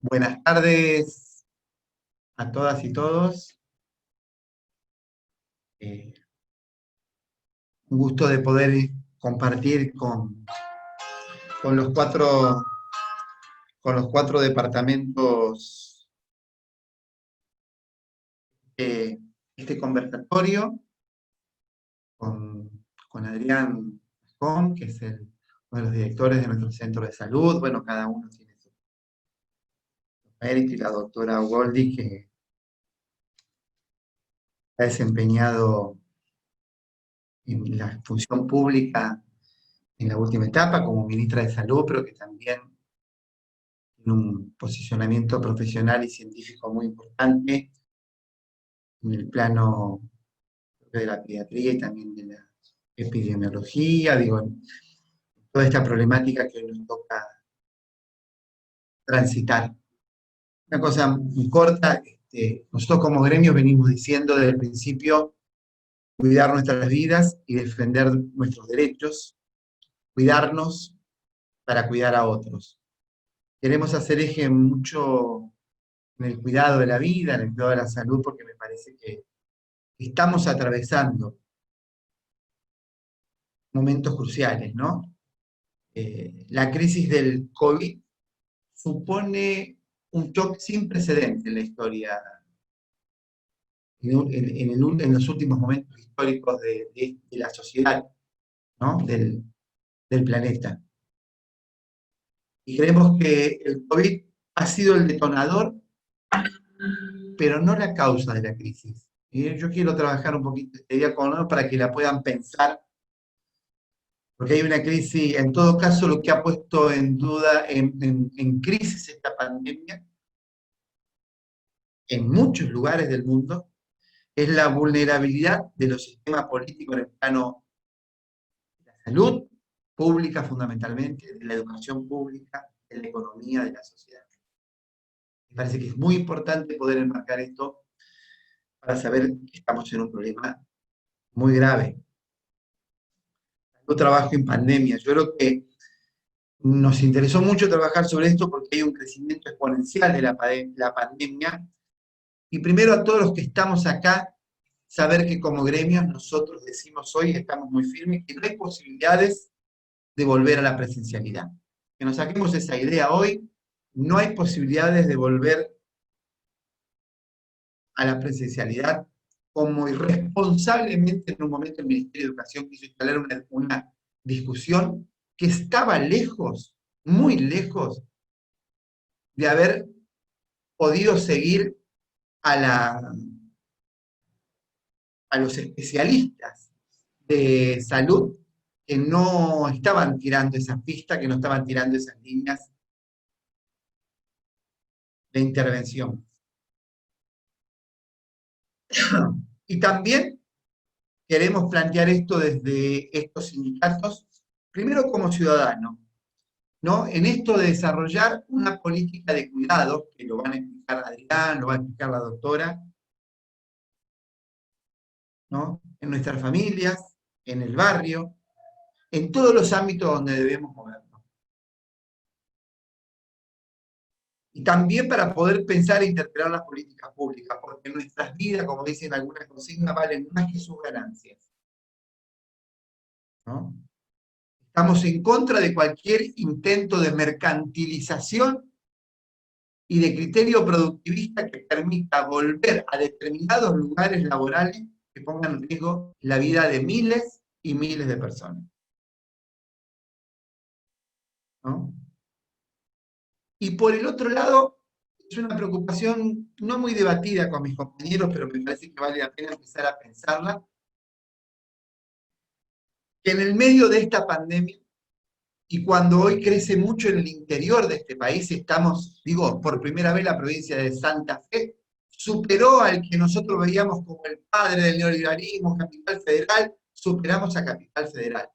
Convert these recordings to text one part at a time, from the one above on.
Buenas tardes a todas y todos. Eh, un gusto de poder compartir con los cuatro, con los cuatro departamentos este conversatorio, con Adrián Con, que es uno de los directores de nuestro centro de salud. Bueno, cada uno tiene su mérito, y la doctora Goldi, que ha desempeñado en la función pública en la última etapa como ministra de Salud, pero que también tiene un posicionamiento profesional y científico muy importante en el plano de la pediatría y también de la epidemiología, digo, toda esta problemática que hoy nos toca transitar. Una cosa muy corta, nosotros como gremio venimos diciendo desde el principio cuidar nuestras vidas y defender nuestros derechos, cuidarnos para cuidar a otros. Queremos hacer eje mucho en el cuidado de la vida, en el cuidado de la salud, porque me parece que estamos atravesando momentos cruciales, ¿no? La crisis del COVID supone un shock sin precedentes en la historia, en los últimos momentos históricos de la sociedad, ¿no? Del planeta. Y creemos que el COVID ha sido el detonador, pero no la causa de la crisis. Y yo quiero trabajar un poquito este día con uno para que la puedan pensar, porque hay una crisis. En todo caso, lo que ha puesto en duda, en crisis esta pandemia, en muchos lugares del mundo, es la vulnerabilidad de los sistemas políticos en el plano de la salud pública fundamentalmente, de la educación pública, de la economía, de la sociedad. Me parece que es muy importante poder enmarcar esto para saber que estamos en un problema muy grave. Yo trabajo en pandemia. Yo creo que nos interesó mucho trabajar sobre esto porque hay un crecimiento exponencial de la pandemia. Y primero, a todos los que estamos acá, saber que como gremios nosotros decimos hoy, estamos muy firmes, que no hay posibilidades de volver a la presencialidad. Que nos saquemos esa idea hoy, no hay posibilidades de volver a la presencialidad, como irresponsablemente en un momento el Ministerio de Educación quiso instalar una discusión que estaba lejos, muy lejos, de haber podido seguir a, a los especialistas de salud que no estaban tirando esas pistas, que no estaban tirando esas líneas de intervención. Y también queremos plantear esto desde estos sindicatos, primero como ciudadanos, ¿no? En esto de desarrollar una política de cuidados, que lo van a explicar Adrián, lo va a explicar la doctora, ¿no? En nuestras familias, en el barrio, en todos los ámbitos donde debemos movernos. Y también para poder pensar e interpretar las políticas públicas, porque nuestras vidas, como dicen algunas consignas, valen más que sus ganancias, ¿no? Estamos en contra de cualquier intento de mercantilización y de criterio productivista que permita volver a determinados lugares laborales que pongan en riesgo la vida de miles y miles de personas, ¿no? Y por el otro lado, es una preocupación no muy debatida con mis compañeros, pero me parece que vale la pena empezar a pensarla, que en el medio de esta pandemia, y cuando hoy crece mucho en el interior de este país, estamos, digo, por primera vez la provincia de Santa Fe superó al que nosotros veíamos como el padre del neoliberalismo, Capital Federal, superamos a Capital Federal.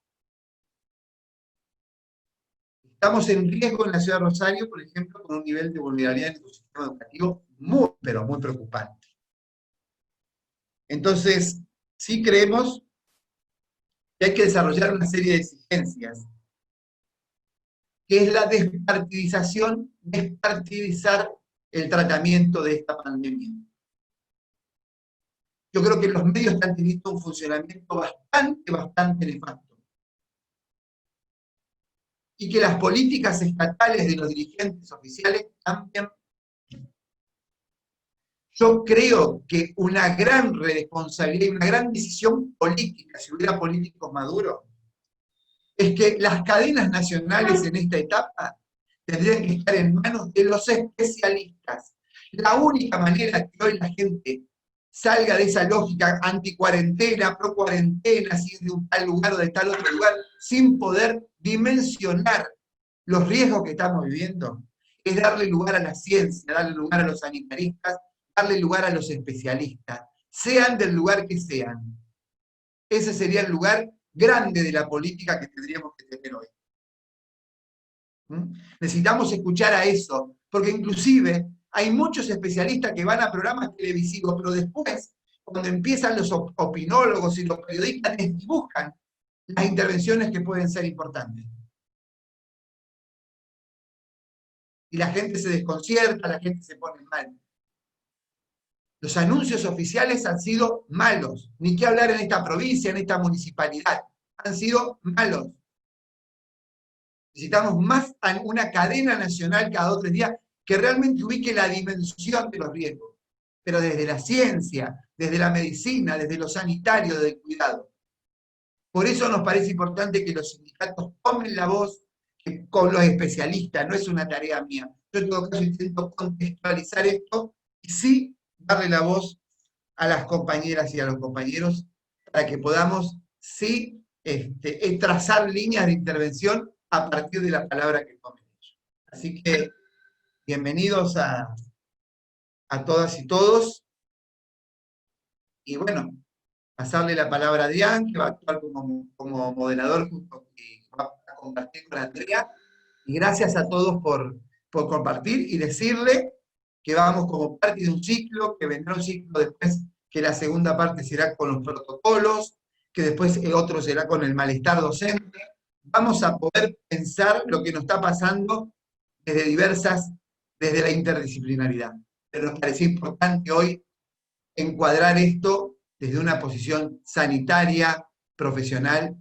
Estamos en riesgo en la ciudad de Rosario, por ejemplo, con un nivel de vulnerabilidad en nuestro sistema educativo muy, pero muy preocupante. Entonces, sí creemos que hay que desarrollar una serie de exigencias que es la despartidizar el tratamiento de esta pandemia. Yo creo que los medios han tenido un funcionamiento bastante nefasto. Y que las políticas estatales de los dirigentes oficiales también. Yo creo que una gran responsabilidad y una gran decisión política, si hubiera políticos maduros, es que las cadenas nacionales en esta etapa tendrían que estar en manos de los especialistas. La única manera que hoy la gente salga de esa lógica anti-cuarentena, pro-cuarentena, si es de un tal lugar o de tal otro lugar, sin poder dimensionar los riesgos que estamos viviendo, es darle lugar a la ciencia, darle lugar a los sanitaristas, darle lugar a los especialistas, sean del lugar que sean. Ese sería el lugar grande de la política que tendríamos que tener hoy. Necesitamos escuchar a eso, porque inclusive hay muchos especialistas que van a programas televisivos, pero después, cuando empiezan los opinólogos y los periodistas, buscan las intervenciones que pueden ser importantes. Y la gente se desconcierta, la gente se pone mal. Los anuncios oficiales han sido malos, ni qué hablar en esta provincia, en esta municipalidad, han sido malos. Necesitamos más una cadena nacional cada 2 o 3 días que realmente ubique la dimensión de los riesgos, pero desde la ciencia, desde la medicina, desde lo sanitario, desde el cuidado. Por eso nos parece importante que los sindicatos tomen la voz con los especialistas, no es una tarea mía. Yo en todo caso intento contextualizar esto y sí darle la voz a las compañeras y a los compañeros para que podamos sí trazar líneas de intervención a partir de la palabra que tomen ellos. Así que bienvenidos a todas y todos. Y bueno, pasarle la palabra a Adrián, que va a actuar como moderador junto y va a compartir con Andrea. Y gracias a todos por compartir y decirle que vamos como parte de un ciclo, que vendrá un ciclo después, que la segunda parte será con los protocolos, que después otro será con el malestar docente. Vamos a poder pensar lo que nos está pasando desde la interdisciplinaridad. Pero nos parecía importante hoy encuadrar esto desde una posición sanitaria, profesional,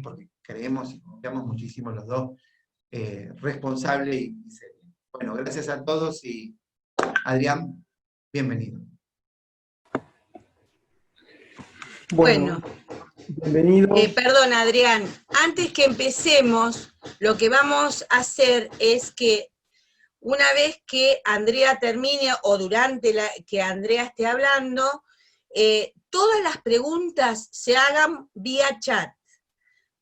porque creemos y confiamos muchísimo los dos, responsable y serio. Bueno, gracias a todos y Adrián, bienvenido. Bueno, bienvenido. Perdón, Adrián, antes que empecemos, lo que vamos a hacer es que una vez que Andrea termine o durante que Andrea esté hablando, todas las preguntas se hagan vía chat.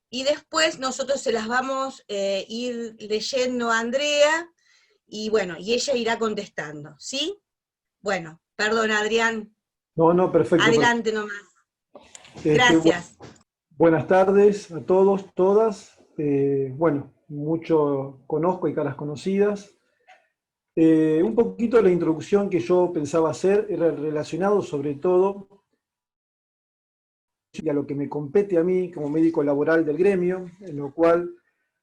Y después nosotros se las vamos a ir leyendo a Andrea, y bueno, y ella irá contestando, ¿sí? Bueno, perdón, Adrián. No, perfecto. Adelante nomás. Gracias. Buenas tardes a todos, todas. Bueno, mucho conozco y caras conocidas. Un poquito la introducción que yo pensaba hacer era relacionado sobre todo a lo que me compete a mí como médico laboral del gremio, en lo cual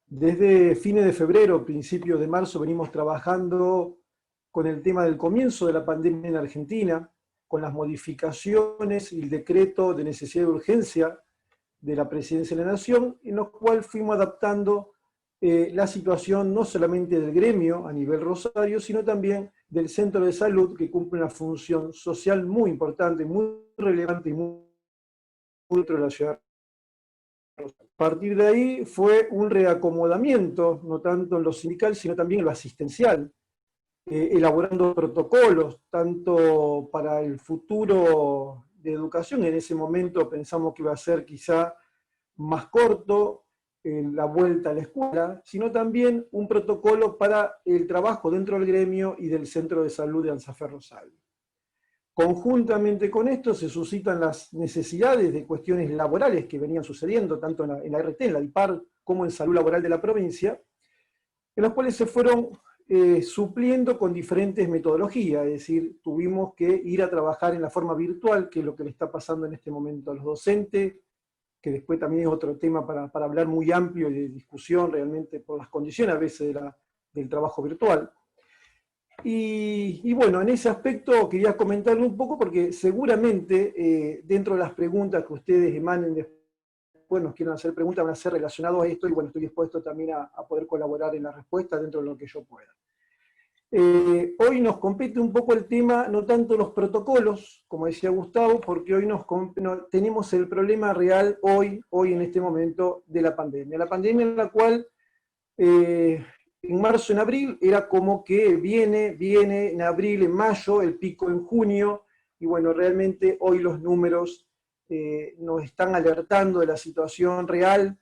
desde fines de febrero, principios de marzo, venimos trabajando con el tema del comienzo de la pandemia en Argentina, con las modificaciones y el decreto de necesidad de urgencia de la Presidencia de la Nación, en lo cual fuimos adaptando la situación no solamente del gremio a nivel Rosario, sino también del centro de salud, que cumple una función social muy importante, muy relevante y muy dentro de la ciudad. A partir de ahí fue un reacomodamiento, no tanto en lo sindical, sino también en lo asistencial, elaborando protocolos, tanto para el futuro de educación. En ese momento pensamos que iba a ser quizá más corto la vuelta a la escuela, sino también un protocolo para el trabajo dentro del gremio y del centro de salud de Alzafé Rosario. Conjuntamente con esto se suscitan las necesidades de cuestiones laborales que venían sucediendo tanto en la RT, en la DIPAR, como en salud laboral de la provincia, en los cuales se fueron supliendo con diferentes metodologías, es decir, tuvimos que ir a trabajar en la forma virtual, que es lo que le está pasando en este momento a los docentes, que después también es otro tema para hablar muy amplio y de discusión realmente por las condiciones a veces del trabajo virtual. Y bueno, en ese aspecto quería comentarle un poco porque seguramente dentro de las preguntas que ustedes emanen después nos quieran hacer preguntas van a ser relacionadas a esto y bueno, estoy dispuesto también a poder colaborar en la respuesta dentro de lo que yo pueda. Hoy nos compete un poco el tema, no tanto los protocolos, como decía Gustavo, porque hoy tenemos el problema real hoy en este momento de la pandemia. La pandemia en la cual en marzo, en abril, era como que viene en abril, en mayo, el pico en junio, y bueno, realmente hoy los números nos están alertando de la situación real,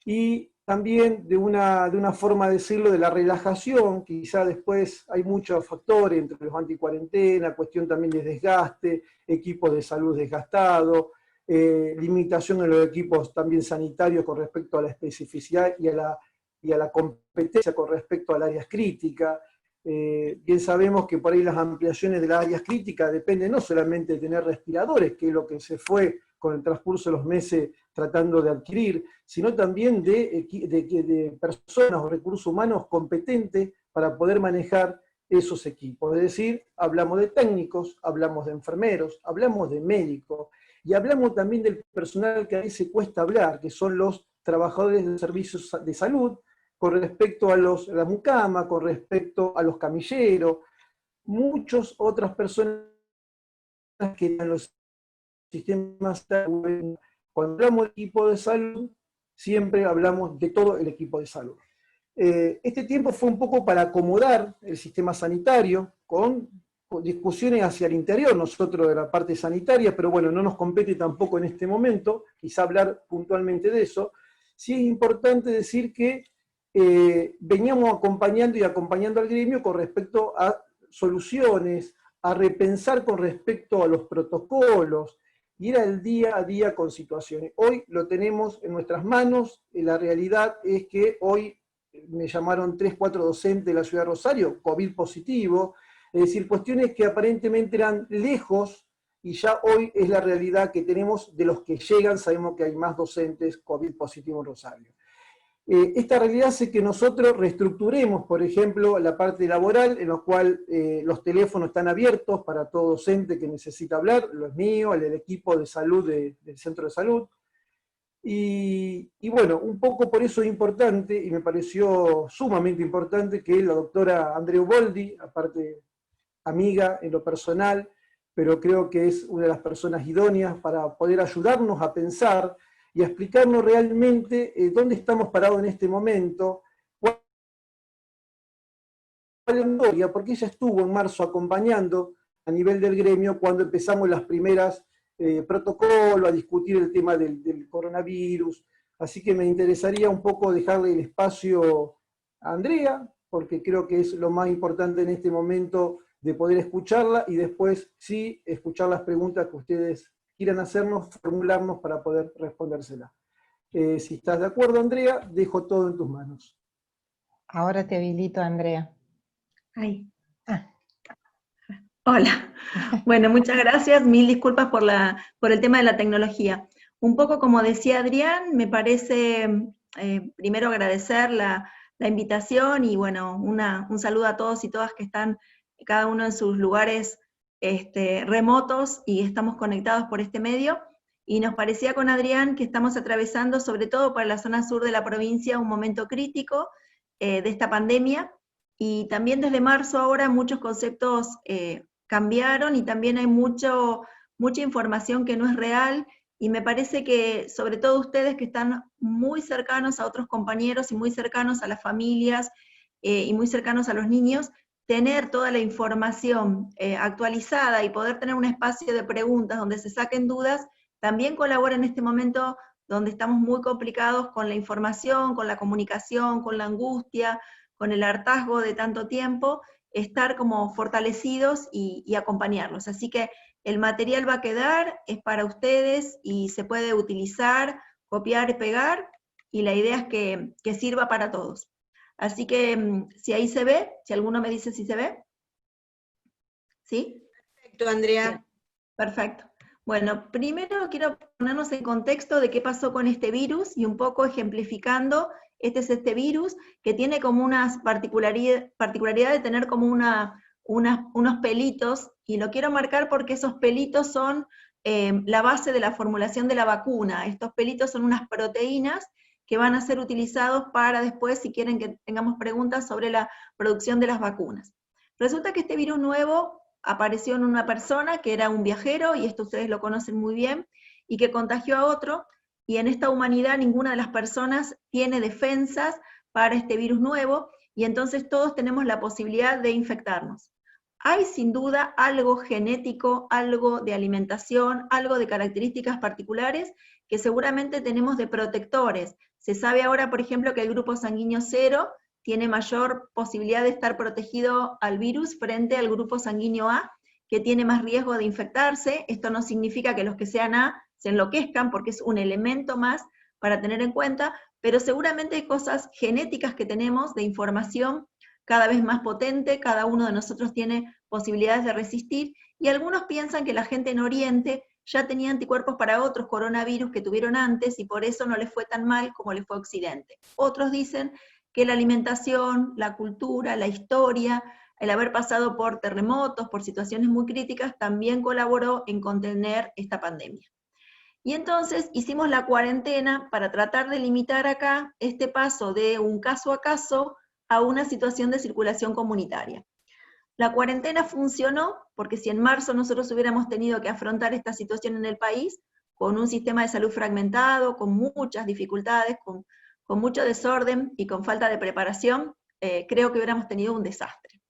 y también de una forma de decirlo, de la relajación, quizá después hay muchos factores, entre los anticuarentena, cuestión también de desgaste, equipos de salud desgastados, limitación en los equipos también sanitarios con respecto a la especificidad y a la competencia con respecto a las áreas críticas. Bien sabemos que por ahí las ampliaciones de las áreas críticas dependen no solamente de tener respiradores, que es lo que se fue con el transcurso de los meses tratando de adquirir, sino también de personas o recursos humanos competentes para poder manejar esos equipos. Es decir, hablamos de técnicos, hablamos de enfermeros, hablamos de médicos, y hablamos también del personal que a veces cuesta hablar, que son los trabajadores de servicios de salud, con respecto a la mucama, con respecto a los camilleros, muchas otras personas que en los sistemas de salud. Cuando hablamos de equipo de salud, siempre hablamos de todo el equipo de salud. Este tiempo fue un poco para acomodar el sistema sanitario con discusiones hacia el interior, nosotros de la parte sanitaria, pero bueno, no nos compete tampoco en este momento, quizá hablar puntualmente de eso. Sí es importante decir que veníamos acompañando al gremio con respecto a soluciones, a repensar con respecto a los protocolos, y era el día a día con situaciones. Hoy lo tenemos en nuestras manos, y la realidad es que hoy me llamaron 3, 4 docentes de la ciudad de Rosario, COVID positivo, es decir, cuestiones que aparentemente eran lejos, y ya hoy es la realidad que tenemos de los que llegan, sabemos que hay más docentes COVID positivo en Rosario. Esta realidad hace que nosotros reestructuremos, por ejemplo, la parte laboral, en la cual los teléfonos están abiertos para todo docente que necesita hablar, los míos, el del equipo de salud del centro de salud. Y bueno, un poco por eso es importante, y me pareció sumamente importante, que la doctora Andrea Uboldi, aparte amiga en lo personal, pero creo que es una de las personas idóneas para poder ayudarnos a pensar y a explicarnos realmente dónde estamos parados en este momento, cuál es la historia, porque ella estuvo en marzo acompañando a nivel del gremio cuando empezamos las primeras protocolos, a discutir el tema del coronavirus, así que me interesaría un poco dejarle el espacio a Andrea, porque creo que es lo más importante en este momento de poder escucharla y después sí escuchar las preguntas que ustedes quieran hacernos, formularnos para poder respondérselas. Si estás de acuerdo, Andrea, dejo todo en tus manos. Ahora te habilito, Andrea. Ahí. Hola. Bueno, muchas gracias. Mil disculpas por el tema de la tecnología. Un poco como decía Adrián, me parece primero agradecer la invitación y bueno, un saludo a todos y todas que están cada uno en sus lugares remotos y estamos conectados por este medio. Y nos parecía con Adrián que estamos atravesando, sobre todo para la zona sur de la provincia, un momento crítico de esta pandemia, y también desde marzo ahora muchos conceptos cambiaron y también hay mucha información que no es real, y me parece que sobre todo ustedes que están muy cercanos a otros compañeros y muy cercanos a las familias y muy cercanos a los niños, tener toda la información actualizada y poder tener un espacio de preguntas donde se saquen dudas, también colabora en este momento donde estamos muy complicados con la información, con la comunicación, con la angustia, con el hartazgo de tanto tiempo, estar como fortalecidos y acompañarlos. Así que el material va a quedar, es para ustedes y se puede utilizar, copiar y pegar, y la idea es que sirva para todos. Así que si ahí se ve, si alguno me dice si se ve. ¿Sí? Perfecto, Andrea. Bien. Perfecto. Bueno, primero quiero ponernos en contexto de qué pasó con este virus y un poco ejemplificando, este es este virus que tiene como unas particularidad de tener como unos pelitos, y lo quiero marcar porque esos pelitos son la base de la formulación de la vacuna. Estos pelitos son unas proteínas que van a ser utilizados para después, si quieren que tengamos preguntas sobre la producción de las vacunas. Resulta que este virus nuevo apareció en una persona que era un viajero, y esto ustedes lo conocen muy bien, y que contagió a otro, y en esta humanidad ninguna de las personas tiene defensas para este virus nuevo, y entonces todos tenemos la posibilidad de infectarnos. Hay sin duda algo genético, algo de alimentación, algo de características particulares que seguramente tenemos de protectores. Se sabe ahora, por ejemplo, que el grupo sanguíneo 0 tiene mayor posibilidad de estar protegido al virus frente al grupo sanguíneo A, que tiene más riesgo de infectarse. Esto no significa que los que sean A se enloquezcan, porque es un elemento más para tener en cuenta, pero seguramente hay cosas genéticas que tenemos de información cada vez más potente, cada uno de nosotros tiene posibilidades de resistir, y algunos piensan que la gente en Oriente ya tenía anticuerpos para otros coronavirus que tuvieron antes, y por eso no les fue tan mal como les fue a Occidente. Otros dicen que la alimentación, la cultura, la historia, el haber pasado por terremotos, por situaciones muy críticas, también colaboró en contener esta pandemia. Y entonces hicimos la cuarentena para tratar de limitar acá este paso de un caso a caso a una situación de circulación comunitaria. La cuarentena funcionó porque si en marzo nosotros hubiéramos tenido que afrontar esta situación en el país, con un sistema de salud fragmentado, con muchas dificultades, con mucho desorden y con falta de preparación, creo que hubiéramos tenido un desastre.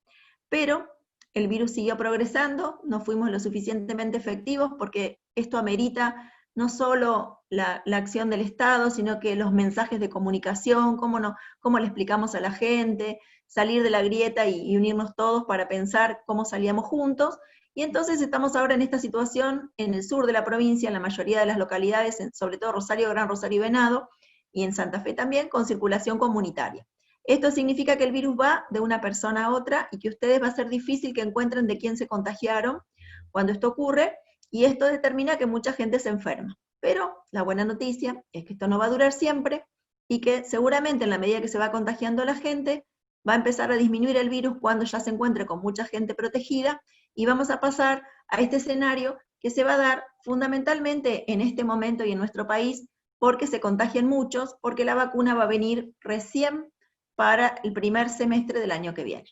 Pero el virus siguió progresando, no fuimos lo suficientemente efectivos porque esto amerita no solo la acción del Estado, sino que los mensajes de comunicación, cómo le explicamos a la gente, salir de la grieta y unirnos todos para pensar cómo salíamos juntos. Y entonces estamos ahora en esta situación en el sur de la provincia, en la mayoría de las localidades, sobre todo Rosario, Gran Rosario y Venado, y en Santa Fe también, con circulación comunitaria. Esto significa que el virus va de una persona a otra y que ustedes va a ser difícil que encuentren de quién se contagiaron cuando esto ocurre, y esto determina que mucha gente se enferma. Pero la buena noticia es que esto no va a durar siempre, y que seguramente en la medida que se va contagiando la gente, va a empezar a disminuir el virus cuando ya se encuentre con mucha gente protegida, y vamos a pasar a este escenario que se va a dar fundamentalmente en este momento y en nuestro país, porque se contagian muchos, porque la vacuna va a venir recién para el primer semestre del año que viene.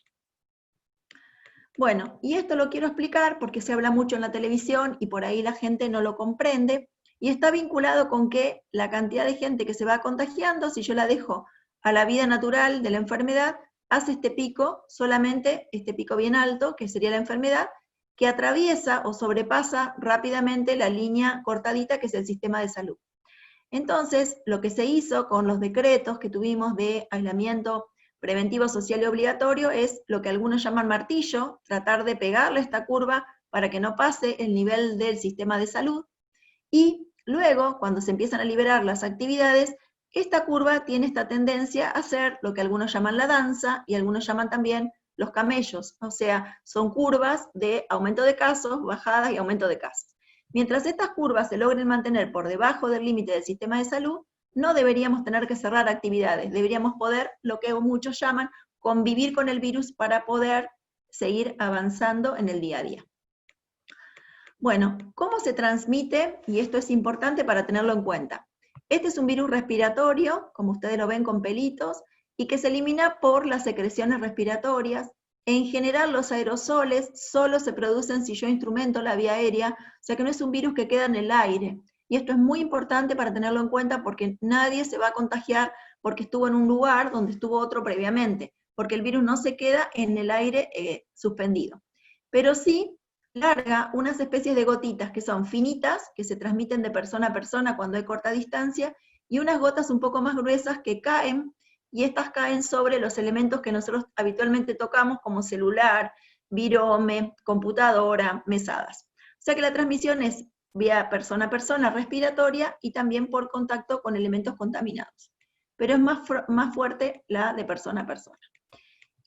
Bueno, y esto lo quiero explicar porque se habla mucho en la televisión y por ahí la gente no lo comprende, y está vinculado con que la cantidad de gente que se va contagiando, si yo la dejo a la vida natural de la enfermedad, hace este pico, solamente este pico bien alto, que sería la enfermedad, que atraviesa o sobrepasa rápidamente la línea cortadita que es el sistema de salud. Entonces, lo que se hizo con los decretos que tuvimos de aislamiento preventivo, social y obligatorio es lo que algunos llaman martillo, tratar de pegarle esta curva para que no pase el nivel del sistema de salud, y luego, cuando se empiezan a liberar las actividades, esta curva tiene esta tendencia a ser lo que algunos llaman la danza, y algunos llaman también los camellos, o sea, son curvas de aumento de casos, bajadas y aumento de casos. Mientras estas curvas se logren mantener por debajo del límite del sistema de salud, no deberíamos tener que cerrar actividades, deberíamos poder, lo que muchos llaman, convivir con el virus para poder seguir avanzando en el día a día. Bueno, ¿cómo se transmite? Y esto es importante para tenerlo en cuenta. Este es un virus respiratorio, como ustedes lo ven con pelitos, y que se elimina por las secreciones respiratorias. En general los aerosoles solo se producen si yo instrumento la vía aérea, o sea que no es un virus que queda en el aire. Y esto es muy importante para tenerlo en cuenta porque nadie se va a contagiar porque estuvo en un lugar donde estuvo otro previamente, porque el virus no se queda en el aire suspendido. Pero sí larga unas especies de gotitas que son finitas, que se transmiten de persona a persona cuando hay corta distancia, y unas gotas un poco más gruesas que caen, y estas caen sobre los elementos que nosotros habitualmente tocamos como celular, virome, computadora, mesadas. O sea que la transmisión es vía persona a persona respiratoria y también por contacto con elementos contaminados. Pero es más fuerte la de persona a persona.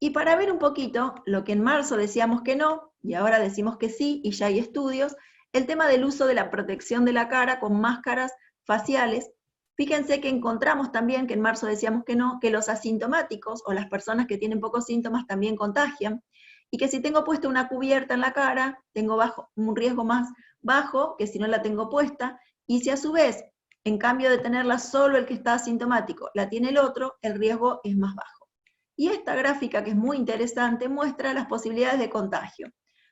Y para ver un poquito lo que en marzo decíamos que no, y ahora decimos que sí, y ya hay estudios, el tema del uso de la protección de la cara con máscaras faciales. Fíjense que encontramos también, que en marzo decíamos que no, que los asintomáticos o las personas que tienen pocos síntomas también contagian, y que si tengo puesta una cubierta en la cara, tengo un riesgo más bajo que si no la tengo puesta, y si a su vez, en cambio de tenerla solo el que está asintomático, la tiene el otro, el riesgo es más bajo. Y esta gráfica, que es muy interesante, muestra las posibilidades de contagio.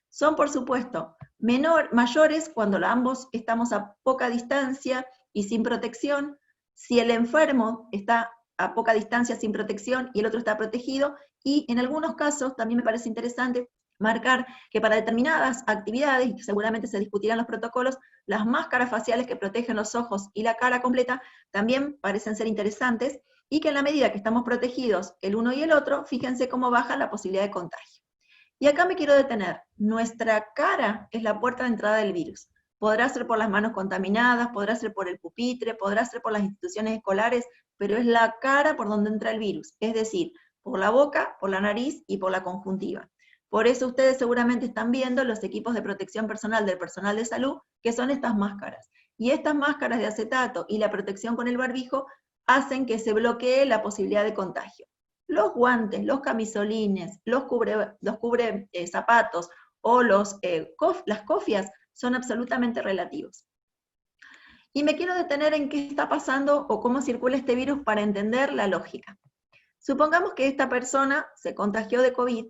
Son, por supuesto, mayores cuando ambos estamos a poca distancia y sin protección. Si el enfermo está a poca distancia sin protección y el otro está protegido, y en algunos casos también me parece interesante marcar que para determinadas actividades, y seguramente se discutirán los protocolos, las máscaras faciales que protegen los ojos y la cara completa también parecen ser interesantes, y que en la medida que estamos protegidos el uno y el otro, fíjense cómo baja la posibilidad de contagio. Y acá me quiero detener. Nuestra cara es la puerta de entrada del virus. Podrá ser por las manos contaminadas, podrá ser por el pupitre, podrá ser por las instituciones escolares, pero es la cara por donde entra el virus, es decir, por la boca, por la nariz y por la conjuntiva. Por eso ustedes seguramente están viendo los equipos de protección personal del personal de salud, que son estas máscaras. Y estas máscaras de acetato y la protección con el barbijo hacen que se bloquee la posibilidad de contagio. Los guantes, los camisolines, los cubre zapatos o las cofias son absolutamente relativos. Y me quiero detener en qué está pasando o cómo circula este virus para entender la lógica. Supongamos que esta persona se contagió de COVID.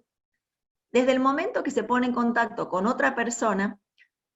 Desde el momento que se pone en contacto con otra persona,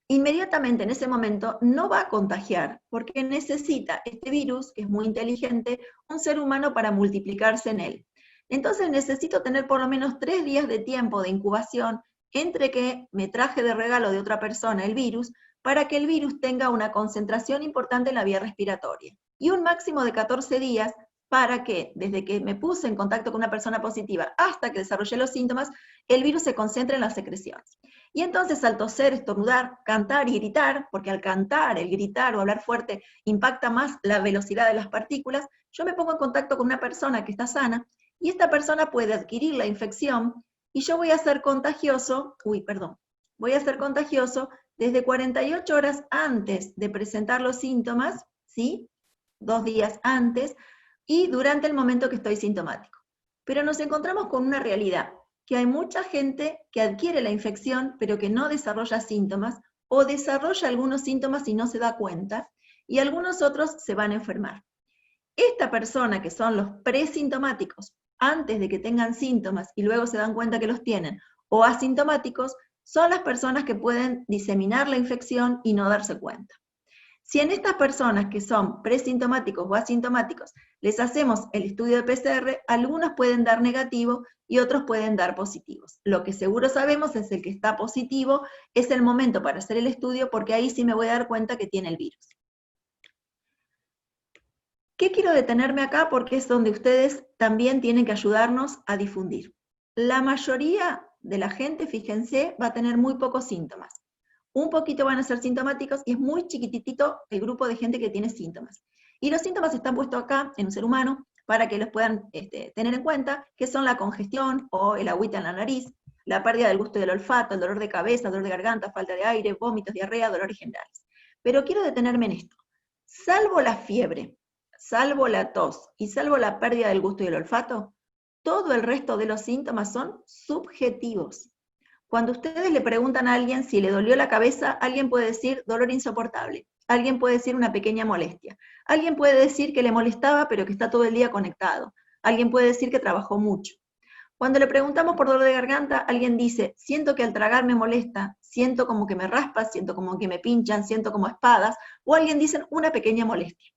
inmediatamente en ese momento no va a contagiar, porque necesita este virus, que es muy inteligente, un ser humano para multiplicarse en él. Entonces necesito tener por lo menos 3 días de tiempo de incubación entre que me traje de regalo de otra persona el virus, para que el virus tenga una concentración importante en la vía respiratoria. Y un máximo de 14 días para que, desde que me puse en contacto con una persona positiva hasta que desarrollé los síntomas, el virus se concentre en las secreciones. Y entonces al toser, estornudar, cantar y gritar, porque al cantar, el gritar o hablar fuerte impacta más la velocidad de las partículas, yo me pongo en contacto con una persona que está sana, y esta persona puede adquirir la infección, y yo voy a ser contagioso desde 48 horas antes de presentar los síntomas, ¿sí? 2 días antes, y durante el momento que estoy sintomático. Pero nos encontramos con una realidad, que hay mucha gente que adquiere la infección, pero que no desarrolla síntomas, o desarrolla algunos síntomas y no se da cuenta, y algunos otros se van a enfermar. Esta persona, que son los presintomáticos, antes de que tengan síntomas y luego se dan cuenta que los tienen, o asintomáticos, son las personas que pueden diseminar la infección y no darse cuenta. Si en estas personas que son presintomáticos o asintomáticos les hacemos el estudio de PCR, algunos pueden dar negativo y otros pueden dar positivos. Lo que seguro sabemos es el que está positivo, es el momento para hacer el estudio, porque ahí sí me voy a dar cuenta que tiene el virus. ¿Qué quiero detenerme acá? Porque es donde ustedes también tienen que ayudarnos a difundir. La mayoría de la gente, fíjense, va a tener muy pocos síntomas. Un poquito van a ser sintomáticos y es muy chiquititito el grupo de gente que tiene síntomas. Y los síntomas están puestos acá en un ser humano para que los puedan tener en cuenta, que son la congestión o el agüita en la nariz, la pérdida del gusto y del olfato, el dolor de cabeza, dolor de garganta, falta de aire, vómitos, diarrea, dolores generales. Pero quiero detenerme en esto. Salvo la fiebre, salvo la tos y salvo la pérdida del gusto y el olfato, todo el resto de los síntomas son subjetivos. Cuando ustedes le preguntan a alguien si le dolió la cabeza, alguien puede decir dolor insoportable, alguien puede decir una pequeña molestia, alguien puede decir que le molestaba pero que está todo el día conectado, alguien puede decir que trabajó mucho. Cuando le preguntamos por dolor de garganta, alguien dice, siento que al tragar me molesta, siento como que me raspa, siento como que me pinchan, siento como espadas, o alguien dice una pequeña molestia.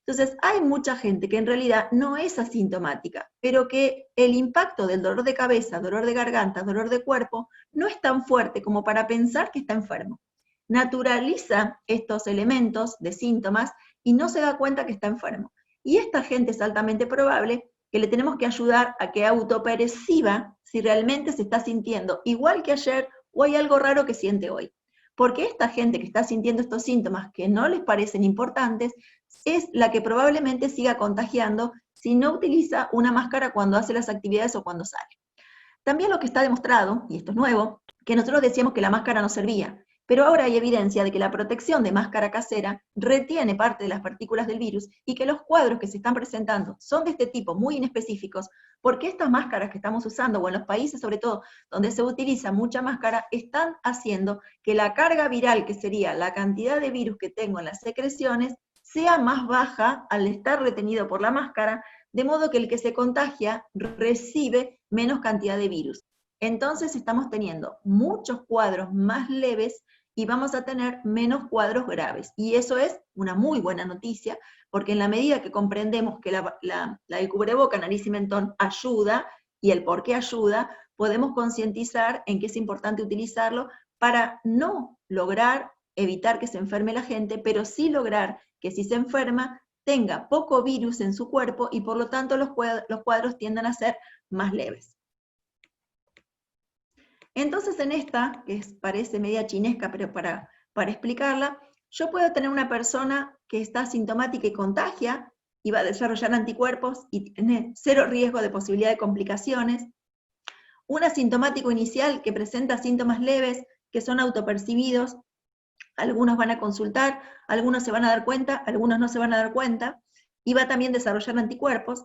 Entonces, hay mucha gente que en realidad no es asintomática, pero que el impacto del dolor de cabeza, dolor de garganta, dolor de cuerpo, no es tan fuerte como para pensar que está enfermo. Naturaliza estos elementos de síntomas y no se da cuenta que está enfermo. Y esta gente es altamente probable que le tenemos que ayudar a que autoperciba si realmente se está sintiendo igual que ayer o hay algo raro que siente hoy. Porque esta gente que está sintiendo estos síntomas que no les parecen importantes es la que probablemente siga contagiando si no utiliza una máscara cuando hace las actividades o cuando sale. También lo que está demostrado, y esto es nuevo, que nosotros decíamos que la máscara no servía, Pero ahora hay evidencia de que la protección de máscara casera retiene parte de las partículas del virus y que los cuadros que se están presentando son de este tipo, muy inespecíficos, porque estas máscaras que estamos usando, o en los países sobre todo donde se utiliza mucha máscara, están haciendo que la carga viral, que sería la cantidad de virus que tengo en las secreciones, sea más baja al estar retenido por la máscara, de modo que el que se contagia recibe menos cantidad de virus. Entonces estamos teniendo muchos cuadros más leves y vamos a tener menos cuadros graves. Y eso es una muy buena noticia, porque en la medida que comprendemos que el cubreboca, nariz y mentón ayuda, y el por qué ayuda, podemos concientizar en que es importante utilizarlo para no lograr evitar que se enferme la gente, pero sí lograr que si se enferma tenga poco virus en su cuerpo y por lo tanto los cuadros tiendan a ser más leves. Entonces en esta, que parece media chinesca, pero para explicarla, yo puedo tener una persona que está asintomática y contagia, y va a desarrollar anticuerpos y tiene cero riesgo de posibilidad de complicaciones. Un asintomático inicial que presenta síntomas leves, que son autopercibidos, algunos van a consultar, algunos se van a dar cuenta, algunos no se van a dar cuenta, y va también a desarrollar anticuerpos.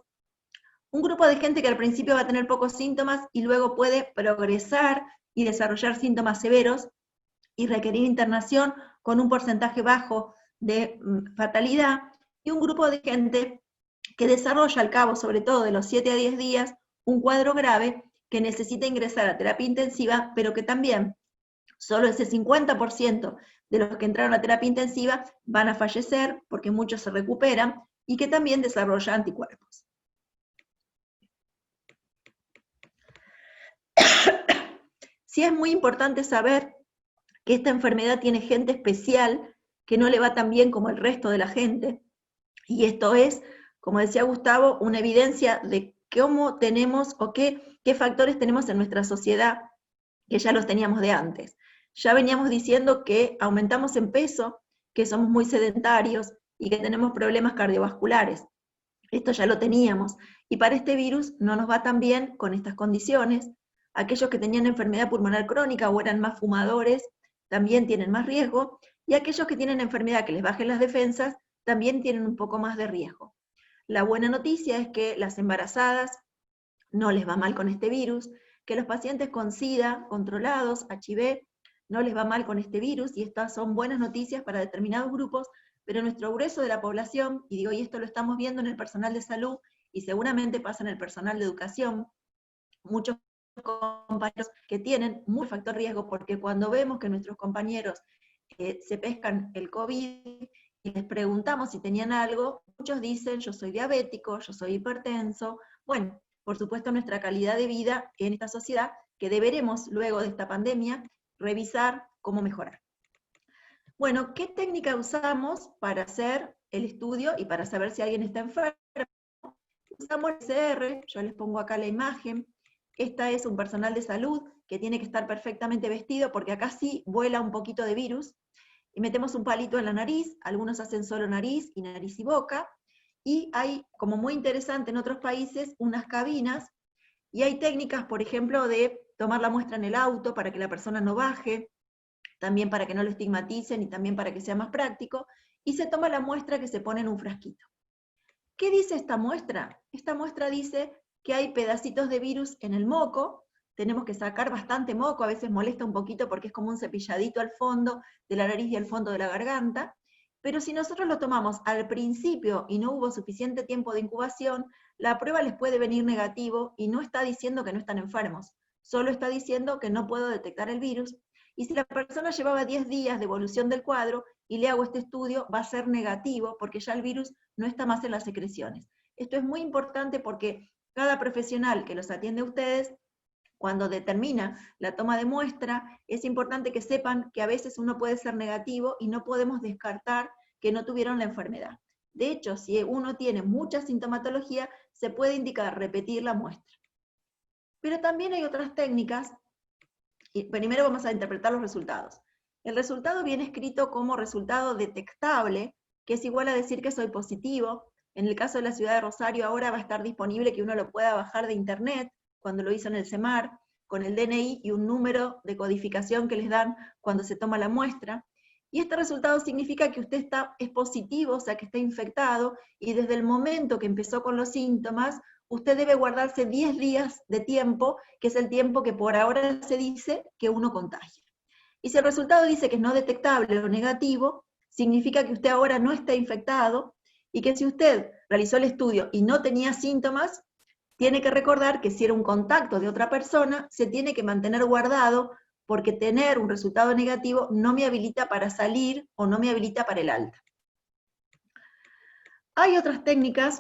Un grupo de gente que al principio va a tener pocos síntomas y luego puede progresar y desarrollar síntomas severos y requerir internación con un porcentaje bajo de fatalidad, y un grupo de gente que desarrolla al cabo, sobre todo de los 7 a 10 días, un cuadro grave que necesita ingresar a terapia intensiva, pero que también solo ese 50% de los que entraron a terapia intensiva van a fallecer, porque muchos se recuperan, y que también desarrolla anticuerpos. Sí es muy importante saber que esta enfermedad tiene gente especial que no le va tan bien como el resto de la gente, y esto es, como decía Gustavo, una evidencia de cómo tenemos o qué factores tenemos en nuestra sociedad, que ya los teníamos de antes. Ya veníamos diciendo que aumentamos en peso, que somos muy sedentarios y que tenemos problemas cardiovasculares. Esto ya lo teníamos, y para este virus no nos va tan bien con estas condiciones. Aquellos que tenían enfermedad pulmonar crónica o eran más fumadores también tienen más riesgo, y aquellos que tienen enfermedad que les bajen las defensas también tienen un poco más de riesgo. La buena noticia es que las embarazadas no les va mal con este virus, que los pacientes con SIDA controlados, HIV, no les va mal con este virus, y estas son buenas noticias para determinados grupos, pero nuestro grueso de la población, y digo, y esto lo estamos viendo en el personal de salud, y seguramente pasa en el personal de educación, muchos compañeros que tienen mucho factor riesgo, porque cuando vemos que nuestros compañeros se pescan el COVID y les preguntamos si tenían algo, muchos dicen, yo soy diabético, yo soy hipertenso. Bueno, por supuesto nuestra calidad de vida en esta sociedad, que deberemos luego de esta pandemia revisar cómo mejorar. Bueno, ¿qué técnica usamos para hacer el estudio y para saber si alguien está enfermo? Usamos el PCR, yo les pongo acá la imagen. Esta es un personal de salud que tiene que estar perfectamente vestido, porque acá sí vuela un poquito de virus, y metemos un palito en la nariz, algunos hacen solo nariz y boca, y hay, como muy interesante en otros países, unas cabinas, y hay técnicas, por ejemplo, de tomar la muestra en el auto para que la persona no baje, también para que no lo estigmaticen y también para que sea más práctico, y se toma la muestra que se pone en un frasquito. ¿Qué dice esta muestra? Esta muestra dice que hay pedacitos de virus en el moco, tenemos que sacar bastante moco, a veces molesta un poquito porque es como un cepilladito al fondo de la nariz y al fondo de la garganta, pero si nosotros lo tomamos al principio y no hubo suficiente tiempo de incubación, la prueba les puede venir negativo y no está diciendo que no están enfermos, solo está diciendo que no puedo detectar el virus, y si la persona llevaba 10 días de evolución del cuadro y le hago este estudio, va a ser negativo porque ya el virus no está más en las secreciones. Esto es muy importante porque cada profesional que los atiende a ustedes, cuando determina la toma de muestra, es importante que sepan que a veces uno puede ser negativo y no podemos descartar que no tuvieron la enfermedad. De hecho, si uno tiene mucha sintomatología, se puede indicar repetir la muestra. Pero también hay otras técnicas, y primero vamos a interpretar los resultados. El resultado viene escrito como resultado detectable, que es igual a decir que soy positivo. En el caso de la ciudad de Rosario ahora va a estar disponible que uno lo pueda bajar de internet, cuando lo hizo en el CEMAR, con el DNI y un número de codificación que les dan cuando se toma la muestra. Y este resultado significa que usted es positivo, o sea que está infectado, y desde el momento que empezó con los síntomas, usted debe guardarse 10 días de tiempo, que es el tiempo que por ahora se dice que uno contagia. Y si el resultado dice que es no detectable o negativo, significa que usted ahora no está infectado, y que si usted realizó el estudio y no tenía síntomas, tiene que recordar que si era un contacto de otra persona, se tiene que mantener guardado, porque tener un resultado negativo no me habilita para salir o no me habilita para el alta. Hay otras técnicas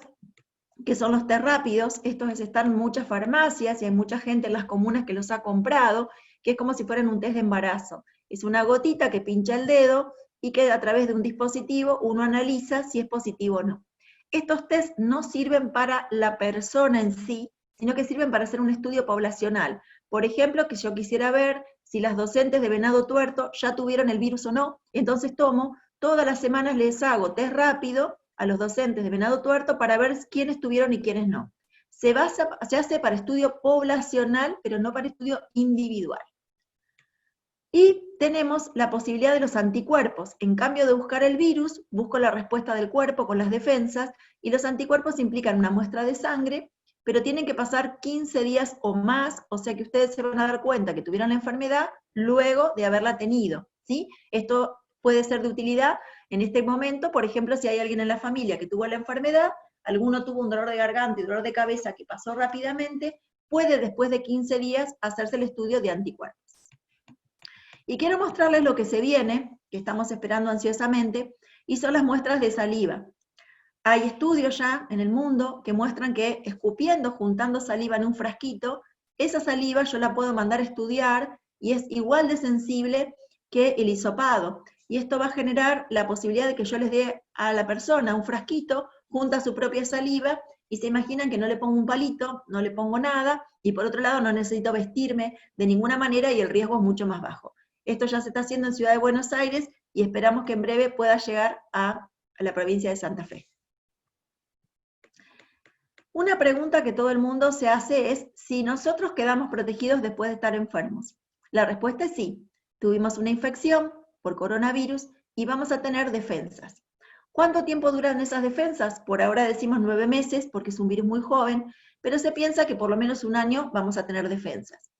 que son los test rápidos. Estos están en muchas farmacias y hay mucha gente en las comunas que los ha comprado, que es como si fueran un test de embarazo. Es una gotita que pincha el dedo y que a través de un dispositivo uno analiza si es positivo o no. Estos test no sirven para la persona en sí, sino que sirven para hacer un estudio poblacional. Por ejemplo, que yo quisiera ver si las docentes de Venado Tuerto ya tuvieron el virus o no, entonces todas las semanas les hago test rápido a los docentes de Venado Tuerto para ver quiénes tuvieron y quiénes no. Se hace para estudio poblacional, pero no para estudio individual. Y tenemos la posibilidad de los anticuerpos. En cambio de buscar el virus, busco la respuesta del cuerpo con las defensas, y los anticuerpos implican una muestra de sangre, pero tienen que pasar 15 días o más, o sea que ustedes se van a dar cuenta que tuvieron la enfermedad luego de haberla tenido, ¿sí? Esto puede ser de utilidad en este momento, por ejemplo, si hay alguien en la familia que tuvo la enfermedad, alguno tuvo un dolor de garganta y dolor de cabeza que pasó rápidamente, puede después de 15 días hacerse el estudio de anticuerpos. Y quiero mostrarles lo que se viene, que estamos esperando ansiosamente, y son las muestras de saliva. Hay estudios ya en el mundo que muestran que escupiendo, juntando saliva en un frasquito, esa saliva yo la puedo mandar a estudiar y es igual de sensible que el hisopado. Y esto va a generar la posibilidad de que yo les dé a la persona un frasquito, junta su propia saliva, y se imaginan que no le pongo un palito, no le pongo nada, y por otro lado no necesito vestirme de ninguna manera y el riesgo es mucho más bajo. Esto ya se está haciendo en Ciudad de Buenos Aires y esperamos que en breve pueda llegar a la provincia de Santa Fe. Una pregunta que todo el mundo se hace es si nosotros quedamos protegidos después de estar enfermos. La respuesta es sí. Tuvimos una infección por coronavirus y vamos a tener defensas. ¿Cuánto tiempo duran esas defensas? Por ahora decimos 9 meses porque es un virus muy joven, pero se piensa que por lo menos un año vamos a tener defensas.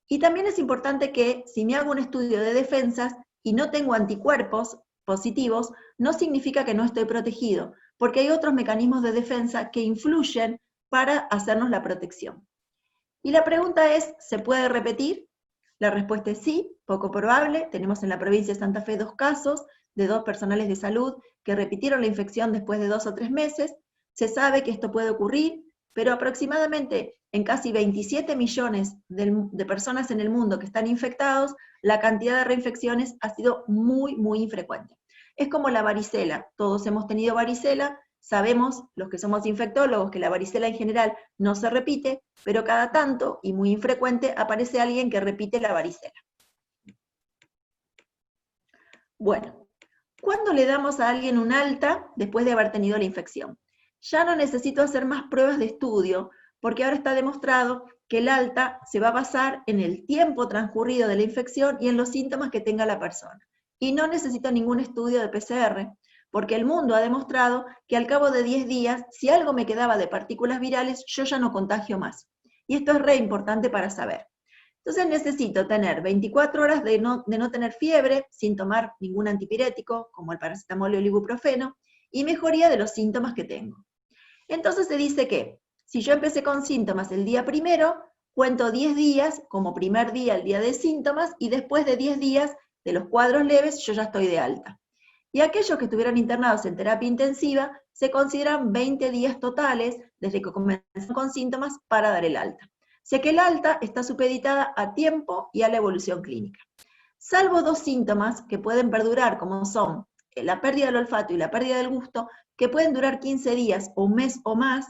Y también es importante que si me hago un estudio de defensas y no tengo anticuerpos positivos, no significa que no estoy protegido, porque hay otros mecanismos de defensa que influyen para hacernos la protección. Y la pregunta es, ¿se puede repetir? La respuesta es sí, poco probable. Tenemos en la provincia de Santa Fe 2 casos de 2 personales de salud que repitieron la infección después de 2 o 3 meses. Se sabe que esto puede ocurrir, pero aproximadamente en casi 27 millones de personas en el mundo que están infectados, la cantidad de reinfecciones ha sido muy, muy infrecuente. Es como la varicela, todos hemos tenido varicela, sabemos, los que somos infectólogos, que la varicela en general no se repite, pero cada tanto, y muy infrecuente, aparece alguien que repite la varicela. Bueno, ¿cuándo le damos a alguien un alta después de haber tenido la infección? Ya no necesito hacer más pruebas de estudio, porque ahora está demostrado que el alta se va a basar en el tiempo transcurrido de la infección y en los síntomas que tenga la persona. Y no necesito ningún estudio de PCR, porque el mundo ha demostrado que al cabo de 10 días, si algo me quedaba de partículas virales, yo ya no contagio más. Y esto es re importante para saber. Entonces necesito tener 24 horas de no tener fiebre, sin tomar ningún antipirético, como el paracetamol o el ibuprofeno, y mejoría de los síntomas que tengo. Entonces se dice que, si yo empecé con síntomas el día primero, cuento 10 días como primer día el día de síntomas, y después de 10 días de los cuadros leves, yo ya estoy de alta. Y aquellos que estuvieron internados en terapia intensiva, se consideran 20 días totales desde que comenzaron con síntomas para dar el alta. O sea que el alta está supeditada a tiempo y a la evolución clínica. Salvo 2 síntomas que pueden perdurar, como son la pérdida del olfato y la pérdida del gusto, que pueden durar 15 días o un mes o más,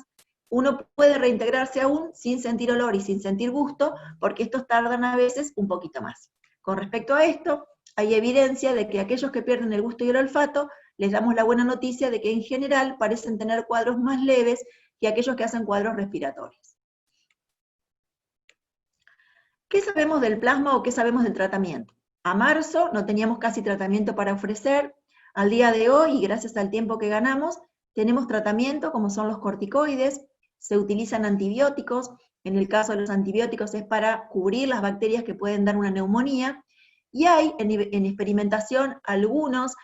uno puede reintegrarse aún sin sentir olor y sin sentir gusto, porque estos tardan a veces un poquito más. Con respecto a esto, hay evidencia de que aquellos que pierden el gusto y el olfato, les damos la buena noticia de que en general parecen tener cuadros más leves que aquellos que hacen cuadros respiratorios. ¿Qué sabemos del plasma o qué sabemos del tratamiento? A marzo no teníamos casi tratamiento para ofrecer. Al día de hoy, y gracias al tiempo que ganamos, tenemos tratamiento como son los corticoides, se utilizan antibióticos. En el caso de los antibióticos es para cubrir las bacterias que pueden dar una neumonía, y hay en experimentación algunos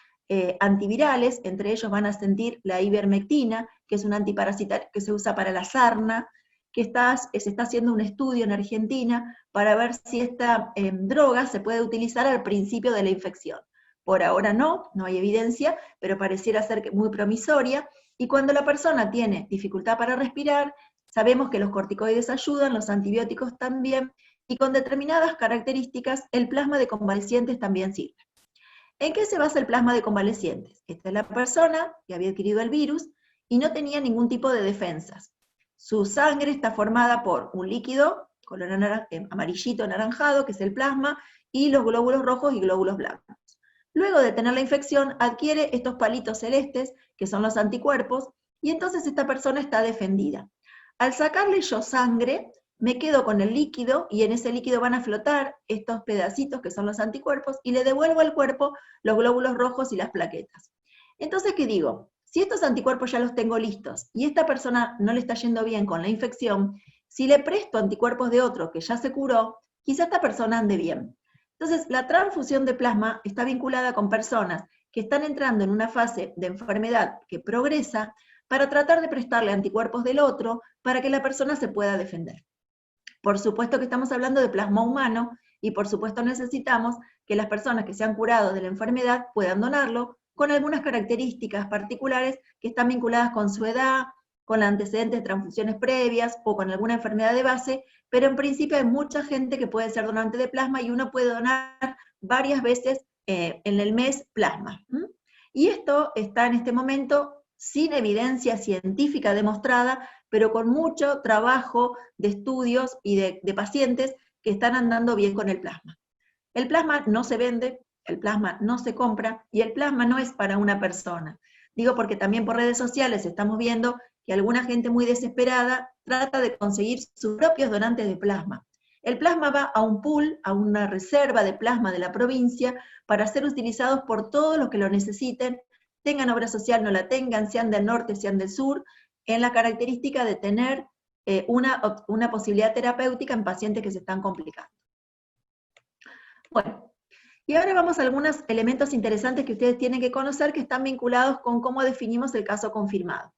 antivirales, entre ellos van a sentir la ivermectina, que es un antiparasitario que se usa para la sarna, que se está haciendo un estudio en Argentina para ver si esta droga se puede utilizar al principio de la infección. Por ahora no hay evidencia, pero pareciera ser muy promisoria, y cuando la persona tiene dificultad para respirar, sabemos que los corticoides ayudan, los antibióticos también, y con determinadas características, el plasma de convalecientes también sirve. ¿En qué se basa el plasma de convalecientes? Esta es la persona que había adquirido el virus y no tenía ningún tipo de defensas. Su sangre está formada por un líquido, color amarillito anaranjado, que es el plasma, y los glóbulos rojos y glóbulos blancos. Luego de tener la infección, adquiere estos palitos celestes, que son los anticuerpos, y entonces esta persona está defendida. Al sacarle yo sangre, me quedo con el líquido, y en ese líquido van a flotar estos pedacitos que son los anticuerpos, y le devuelvo al cuerpo los glóbulos rojos y las plaquetas. Entonces, ¿qué digo? Si estos anticuerpos ya los tengo listos, y esta persona no le está yendo bien con la infección, si le presto anticuerpos de otro que ya se curó, quizá esta persona ande bien. Entonces, la transfusión de plasma está vinculada con personas que están entrando en una fase de enfermedad que progresa, para tratar de prestarle anticuerpos del otro, para que la persona se pueda defender. Por supuesto que estamos hablando de plasma humano, y por supuesto necesitamos que las personas que se han curado de la enfermedad puedan donarlo, con algunas características particulares que están vinculadas con su edad, con antecedentes de transfusiones previas, o con alguna enfermedad de base, pero en principio hay mucha gente que puede ser donante de plasma, y uno puede donar varias veces en el mes plasma. Y esto está en este momento sin evidencia científica demostrada, pero con mucho trabajo de estudios y de pacientes que están andando bien con el plasma. El plasma no se vende, el plasma no se compra, y el plasma no es para una persona. Digo porque también por redes sociales estamos viendo que alguna gente muy desesperada trata de conseguir sus propios donantes de plasma. El plasma va a un pool, a una reserva de plasma de la provincia, para ser utilizados por todos los que lo necesiten, tengan obra social, no la tengan, sean del norte, sean del sur, en la característica de tener una posibilidad terapéutica en pacientes que se están complicando. Bueno, y ahora vamos a algunos elementos interesantes que ustedes tienen que conocer, que están vinculados con cómo definimos el caso confirmado.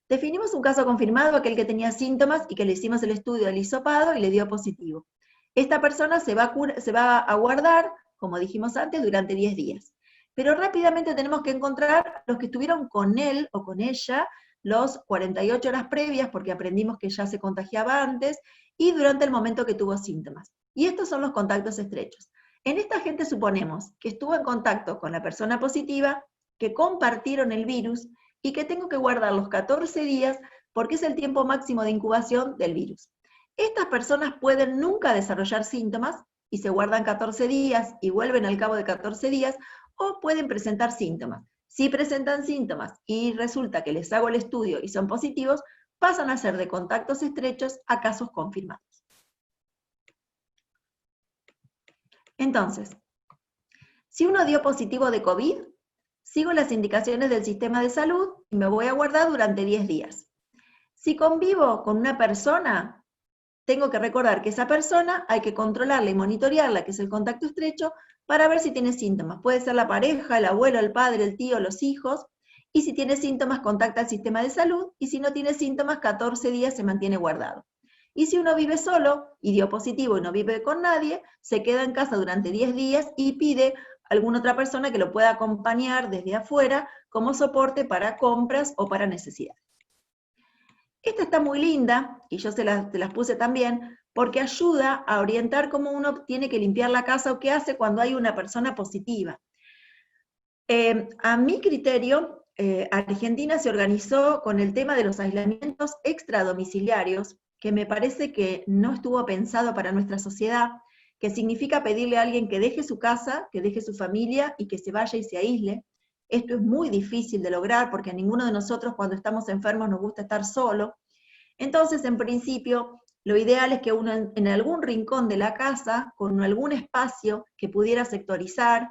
Definimos un caso confirmado, aquel que tenía síntomas y que le hicimos el estudio del hisopado y le dio positivo. Esta persona se va a guardar, como dijimos antes, durante 10 días. Pero rápidamente tenemos que encontrar los que estuvieron con él o con ella los 48 horas previas, porque aprendimos que ya se contagiaba antes, y durante el momento que tuvo síntomas. Y estos son los contactos estrechos. En esta gente suponemos que estuvo en contacto con la persona positiva, que compartieron el virus, y que tengo que guardar los 14 días, porque es el tiempo máximo de incubación del virus. Estas personas pueden nunca desarrollar síntomas, y se guardan 14 días, y vuelven al cabo de 14 días, o pueden presentar síntomas. Si presentan síntomas y resulta que les hago el estudio y son positivos, pasan a ser de contactos estrechos a casos confirmados. Entonces, si uno dio positivo de COVID, sigo las indicaciones del sistema de salud y me voy a guardar durante 10 días. Si convivo con una persona, tengo que recordar que esa persona hay que controlarla y monitorearla, que es el contacto estrecho, para ver si tiene síntomas. Puede ser la pareja, el abuelo, el padre, el tío, los hijos, y si tiene síntomas contacta al sistema de salud, y si no tiene síntomas 14 días se mantiene guardado. Y si uno vive solo y dio positivo y no vive con nadie, se queda en casa durante 10 días y pide a alguna otra persona que lo pueda acompañar desde afuera como soporte para compras o para necesidades. Esta está muy linda, y yo te las puse también, porque ayuda a orientar cómo uno tiene que limpiar la casa o qué hace cuando hay una persona positiva. A mi criterio, Argentina se organizó con el tema de los aislamientos extradomiciliarios, que me parece que no estuvo pensado para nuestra sociedad, que significa pedirle a alguien que deje su casa, que deje su familia y que se vaya y se aísle. Esto es muy difícil de lograr porque a ninguno de nosotros cuando estamos enfermos nos gusta estar solo. Entonces, en principio, lo ideal es que uno en algún rincón de la casa, con algún espacio que pudiera sectorizar,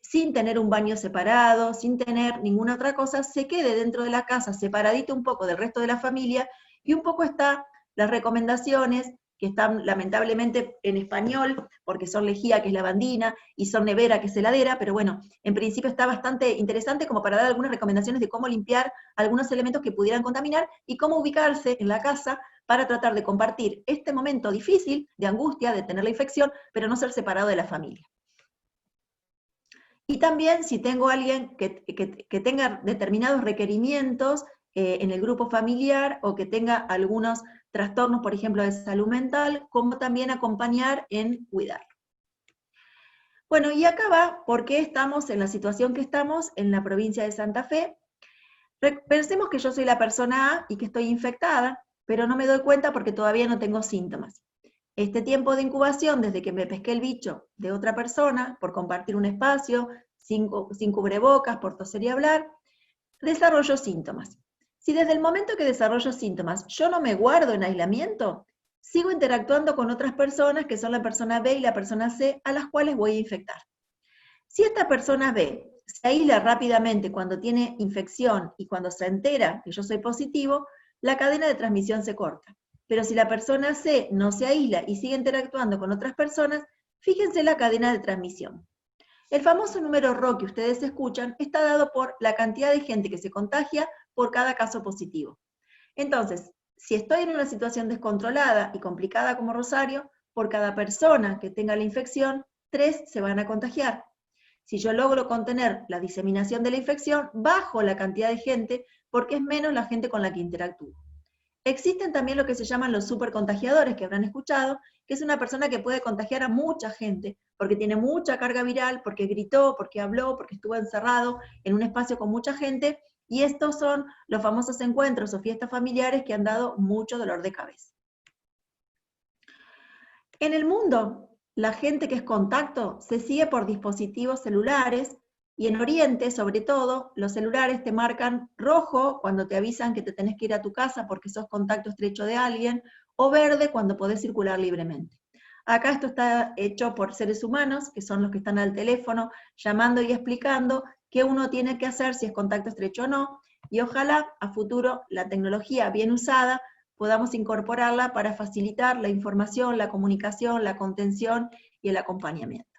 sin tener un baño separado, sin tener ninguna otra cosa, se quede dentro de la casa, separadito un poco del resto de la familia, y un poco están las recomendaciones, que están lamentablemente en español, porque son lejía, que es lavandina, y son nevera, que es heladera, pero bueno, en principio está bastante interesante como para dar algunas recomendaciones de cómo limpiar algunos elementos que pudieran contaminar, y cómo ubicarse en la casa para tratar de compartir este momento difícil, de angustia, de tener la infección, pero no ser separado de la familia. Y también si tengo alguien que tenga determinados requerimientos en el grupo familiar, o que tenga algunos trastornos, por ejemplo, de salud mental, como también acompañar en cuidarlo. Bueno, y acá va por qué estamos en la situación que estamos en la provincia de Santa Fe. Pensemos que yo soy la persona A y que estoy infectada, pero no me doy cuenta porque todavía no tengo síntomas. Este tiempo de incubación, desde que me pesqué el bicho de otra persona, por compartir un espacio, sin cubrebocas, por toser y hablar, desarrollo síntomas. Si desde el momento que desarrollo síntomas yo no me guardo en aislamiento, sigo interactuando con otras personas que son la persona B y la persona C, a las cuales voy a infectar. Si esta persona B se aísla rápidamente cuando tiene infección y cuando se entera que yo soy positivo, la cadena de transmisión se corta. Pero si la persona C no se aísla y sigue interactuando con otras personas, fíjense la cadena de transmisión. El famoso número RO que ustedes escuchan está dado por la cantidad de gente que se contagia por cada caso positivo. Entonces, si estoy en una situación descontrolada y complicada como Rosario, por cada persona que tenga la infección, 3 se van a contagiar. Si yo logro contener la diseminación de la infección, bajo la cantidad de gente, porque es menos la gente con la que interactúo. Existen también lo que se llaman los supercontagiadores, que habrán escuchado, que es una persona que puede contagiar a mucha gente, porque tiene mucha carga viral, porque gritó, porque habló, porque estuvo encerrado en un espacio con mucha gente, y estos son los famosos encuentros o fiestas familiares que han dado mucho dolor de cabeza. En el mundo, la gente que es contacto se sigue por dispositivos celulares, y en Oriente, sobre todo, los celulares te marcan rojo cuando te avisan que te tenés que ir a tu casa porque sos contacto estrecho de alguien, o verde cuando podés circular libremente. Acá esto está hecho por seres humanos, que son los que están al teléfono, llamando y explicando qué uno tiene que hacer si es contacto estrecho o no, y ojalá a futuro la tecnología bien usada podamos incorporarla para facilitar la información, la comunicación, la contención y el acompañamiento.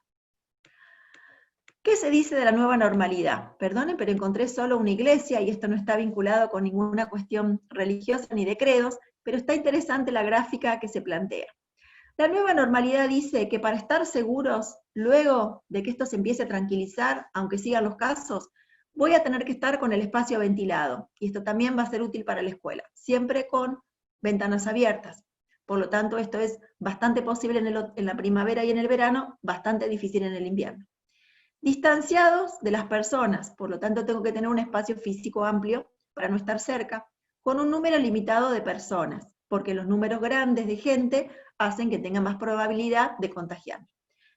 ¿Qué se dice de la nueva normalidad? Perdonen, pero encontré solo una iglesia, y esto no está vinculado con ninguna cuestión religiosa ni de credos, pero está interesante la gráfica que se plantea. La nueva normalidad dice que para estar seguros, luego de que esto se empiece a tranquilizar, aunque sigan los casos, voy a tener que estar con el espacio ventilado, y esto también va a ser útil para la escuela, siempre con ventanas abiertas. Por lo tanto, esto es bastante posible en la primavera y en el verano, bastante difícil en el invierno. Distanciados de las personas, por lo tanto tengo que tener un espacio físico amplio para no estar cerca, con un número limitado de personas, porque los números grandes de gente hacen que tenga más probabilidad de contagiarme.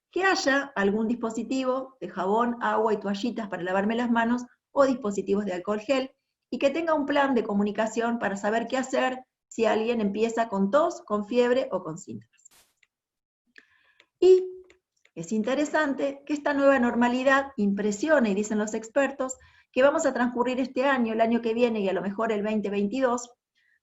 Que haya algún dispositivo de jabón, agua y toallitas para lavarme las manos, o dispositivos de alcohol gel, y que tenga un plan de comunicación para saber qué hacer si alguien empieza con tos, con fiebre o con síntomas. Y es interesante que esta nueva normalidad impresiona, y dicen los expertos, que vamos a transcurrir este año, el año que viene y a lo mejor el 2022,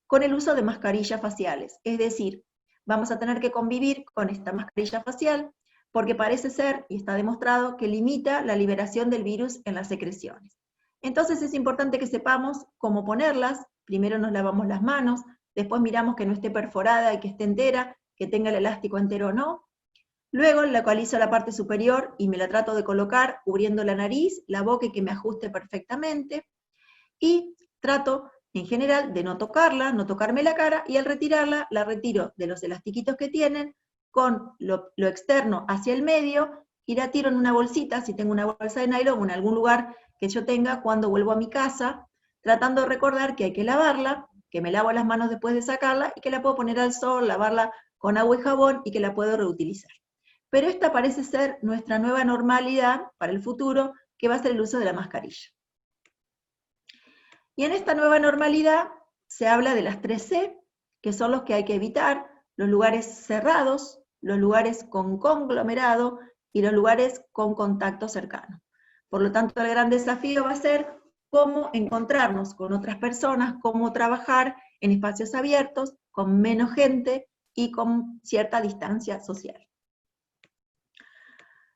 con el uso de mascarillas faciales. Es decir, vamos a tener que convivir con esta mascarilla facial, porque parece ser, y está demostrado, que limita la liberación del virus en las secreciones. Entonces es importante que sepamos cómo ponerlas. Primero nos lavamos las manos, después miramos que no esté perforada y que esté entera, que tenga el elástico entero o no. Luego localizo la parte superior y me la trato de colocar cubriendo la nariz, la boca, y que me ajuste perfectamente. Y trato, en general, de no tocarla, no tocarme la cara, y al retirarla, la retiro de los elastiquitos que tienen, con lo externo hacia el medio, y la tiro en una bolsita, si tengo una bolsa de nylon, o en algún lugar que yo tenga cuando vuelvo a mi casa, tratando de recordar que hay que lavarla, que me lavo las manos después de sacarla, y que la puedo poner al sol, lavarla con agua y jabón, y que la puedo reutilizar. Pero esta parece ser nuestra nueva normalidad para el futuro, que va a ser el uso de la mascarilla. Y en esta nueva normalidad se habla de las 3C, que son los que hay que evitar, los lugares cerrados, los lugares con conglomerado y los lugares con contacto cercano. Por lo tanto, el gran desafío va a ser cómo encontrarnos con otras personas, cómo trabajar en espacios abiertos, con menos gente y con cierta distancia social.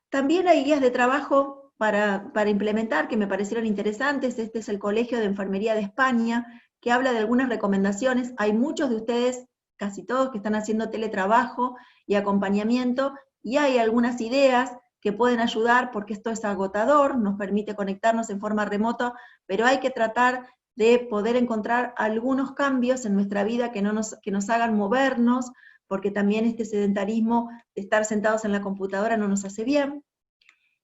También hay guías de trabajo para implementar que me parecieron interesantes. Este es el Colegio de Enfermería de España, que habla de algunas recomendaciones. Hay muchos de ustedes, casi todos, que están haciendo teletrabajo y acompañamiento, y hay algunas ideas que pueden ayudar, porque esto es agotador, nos permite conectarnos en forma remota, pero hay que tratar de poder encontrar algunos cambios en nuestra vida que nos hagan movernos, porque también este sedentarismo de estar sentados en la computadora no nos hace bien.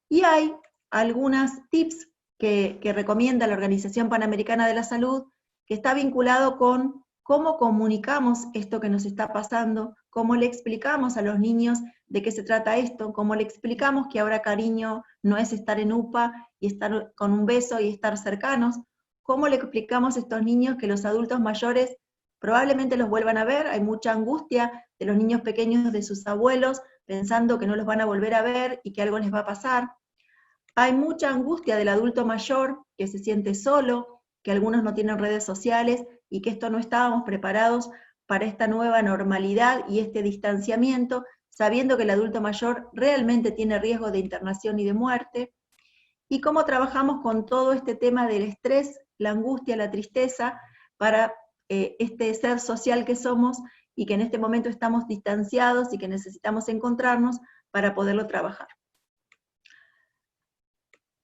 Y hay algunos tips que recomienda la Organización Panamericana de la Salud, que está vinculado con cómo comunicamos esto que nos está pasando, cómo le explicamos a los niños de qué se trata esto, cómo le explicamos que ahora cariño no es estar en UPA y estar con un beso y estar cercanos, cómo le explicamos a estos niños que los adultos mayores probablemente los vuelvan a ver. Hay mucha angustia de los niños pequeños de sus abuelos, pensando que no los van a volver a ver y que algo les va a pasar. Hay mucha angustia del adulto mayor que se siente solo, que algunos no tienen redes sociales y que esto no estábamos preparados para esta nueva normalidad y este distanciamiento, sabiendo que el adulto mayor realmente tiene riesgo de internación y de muerte. Y cómo trabajamos con todo este tema del estrés, la angustia, la tristeza, para este ser social que somos y que en este momento estamos distanciados y que necesitamos encontrarnos para poderlo trabajar.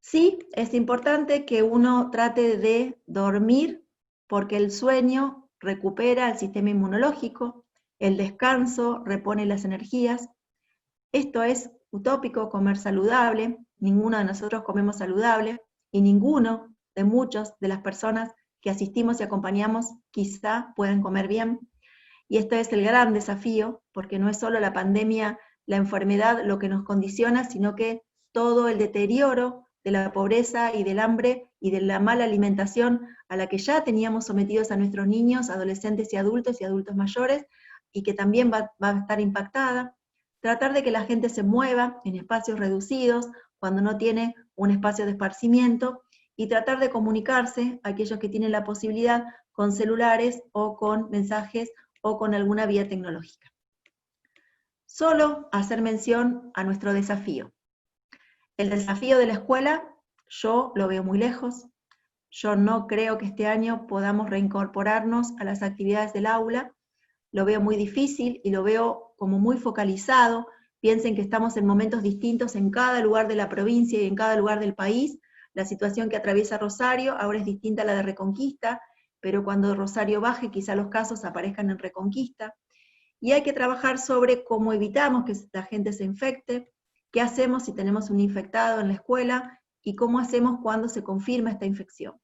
Sí, es importante que uno trate de dormir, porque el sueño recupera el sistema inmunológico, el descanso repone las energías. Esto es utópico, comer saludable. Ninguno de nosotros comemos saludable, y ninguno de muchos de las personas que asistimos y acompañamos quizá puedan comer bien. Y esto es el gran desafío, porque no es solo la pandemia, la enfermedad lo que nos condiciona, sino que todo el deterioro de la pobreza y del hambre y de la mala alimentación a la que ya teníamos sometidos a nuestros niños, adolescentes y adultos mayores, y que también va a estar impactada. Tratar de que la gente se mueva en espacios reducidos, cuando no tiene un espacio de esparcimiento, y tratar de comunicarse a aquellos que tienen la posibilidad con celulares o con mensajes o con alguna vía tecnológica. Solo hacer mención a nuestro desafío. El desafío de la escuela, yo lo veo muy lejos. Yo no creo que este año podamos reincorporarnos a las actividades del aula. Lo veo muy difícil y lo veo como muy focalizado. Piensen que estamos en momentos distintos en cada lugar de la provincia y en cada lugar del país. La situación que atraviesa Rosario ahora es distinta a la de Reconquista, pero cuando Rosario baje quizá los casos aparezcan en Reconquista. Y hay que trabajar sobre cómo evitamos que la gente se infecte, qué hacemos si tenemos un infectado en la escuela y cómo hacemos cuando se confirma esta infección.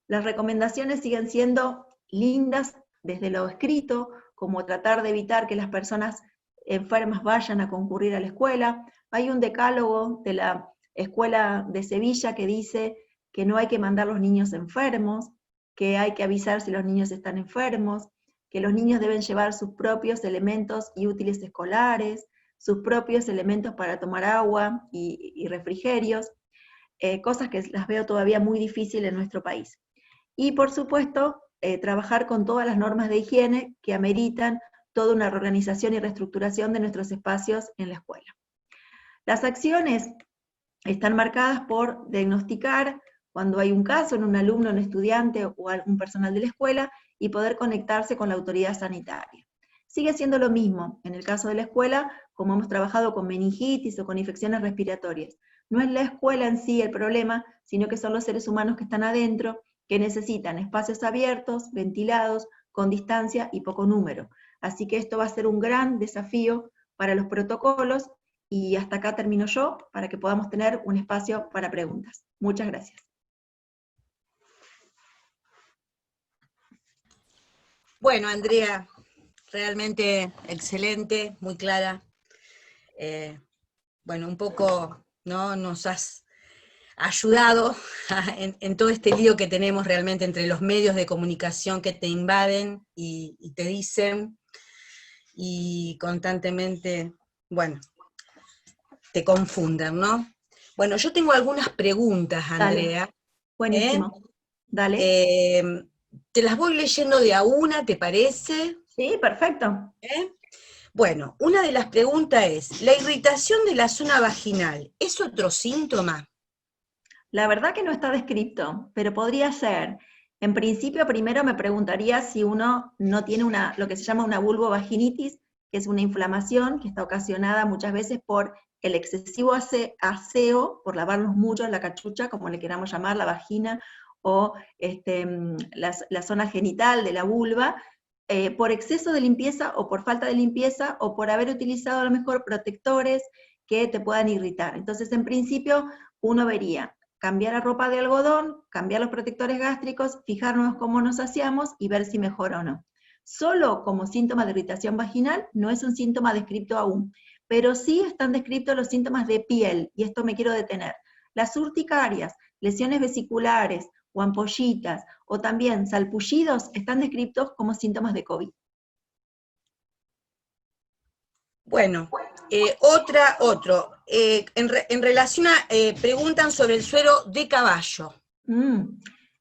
Las recomendaciones siguen siendo lindas desde lo escrito, como tratar de evitar que las personas enfermas vayan a concurrir a la escuela. Hay un decálogo de la Escuela de Sevilla que dice que no hay que mandar a los niños enfermos, que hay que avisar si los niños están enfermos, que los niños deben llevar sus propios elementos y útiles escolares, sus propios elementos para tomar agua y refrigerios, cosas que las veo todavía muy difíciles en nuestro país. Y por supuesto, trabajar con todas las normas de higiene que ameritan toda una reorganización y reestructuración de nuestros espacios en la escuela. Las acciones están marcadas por diagnosticar cuando hay un caso en un alumno, un estudiante o algún personal de la escuela, y poder conectarse con la autoridad sanitaria. Sigue siendo lo mismo en el caso de la escuela, como hemos trabajado con meningitis o con infecciones respiratorias. No es la escuela en sí el problema, sino que son los seres humanos que están adentro, que necesitan espacios abiertos, ventilados, con distancia y poco número. Así que esto va a ser un gran desafío para los protocolos, y hasta acá termino yo, para que podamos tener un espacio para preguntas. Muchas gracias. Bueno, Andrea, realmente excelente, muy clara. Bueno, un poco, ¿no?, nos has ayudado en todo este lío que tenemos realmente entre los medios de comunicación que te invaden y te dicen, y constantemente, bueno, te confunden, ¿no? Bueno, yo tengo algunas preguntas, Andrea. Dale. Buenísimo. Dale. Te las voy leyendo de a una, ¿te parece? Sí, perfecto. Bueno, una de las preguntas es, ¿la irritación de la zona vaginal es otro síntoma? La verdad que no está descrito, pero podría ser. En principio, primero me preguntaría si uno no tiene lo que se llama una vulvovaginitis, que es una inflamación que está ocasionada muchas veces por el excesivo aseo, por lavarnos mucho la cachucha, como le queramos llamar, la vagina, o la zona genital de la vulva, por exceso de limpieza o por falta de limpieza, o por haber utilizado a lo mejor protectores que te puedan irritar. Entonces, en principio, uno vería cambiar la ropa de algodón, cambiar los protectores gástricos, fijarnos cómo nos saciamos y ver si mejora o no. Solo como síntoma de irritación vaginal no es un síntoma descrito aún, pero sí están descritos los síntomas de piel, y esto me quiero detener. Las urticarias, lesiones vesiculares o ampollitas, o también salpullidos, están descritos como síntomas de COVID. Bueno, en relación a, preguntan sobre el suero de caballo.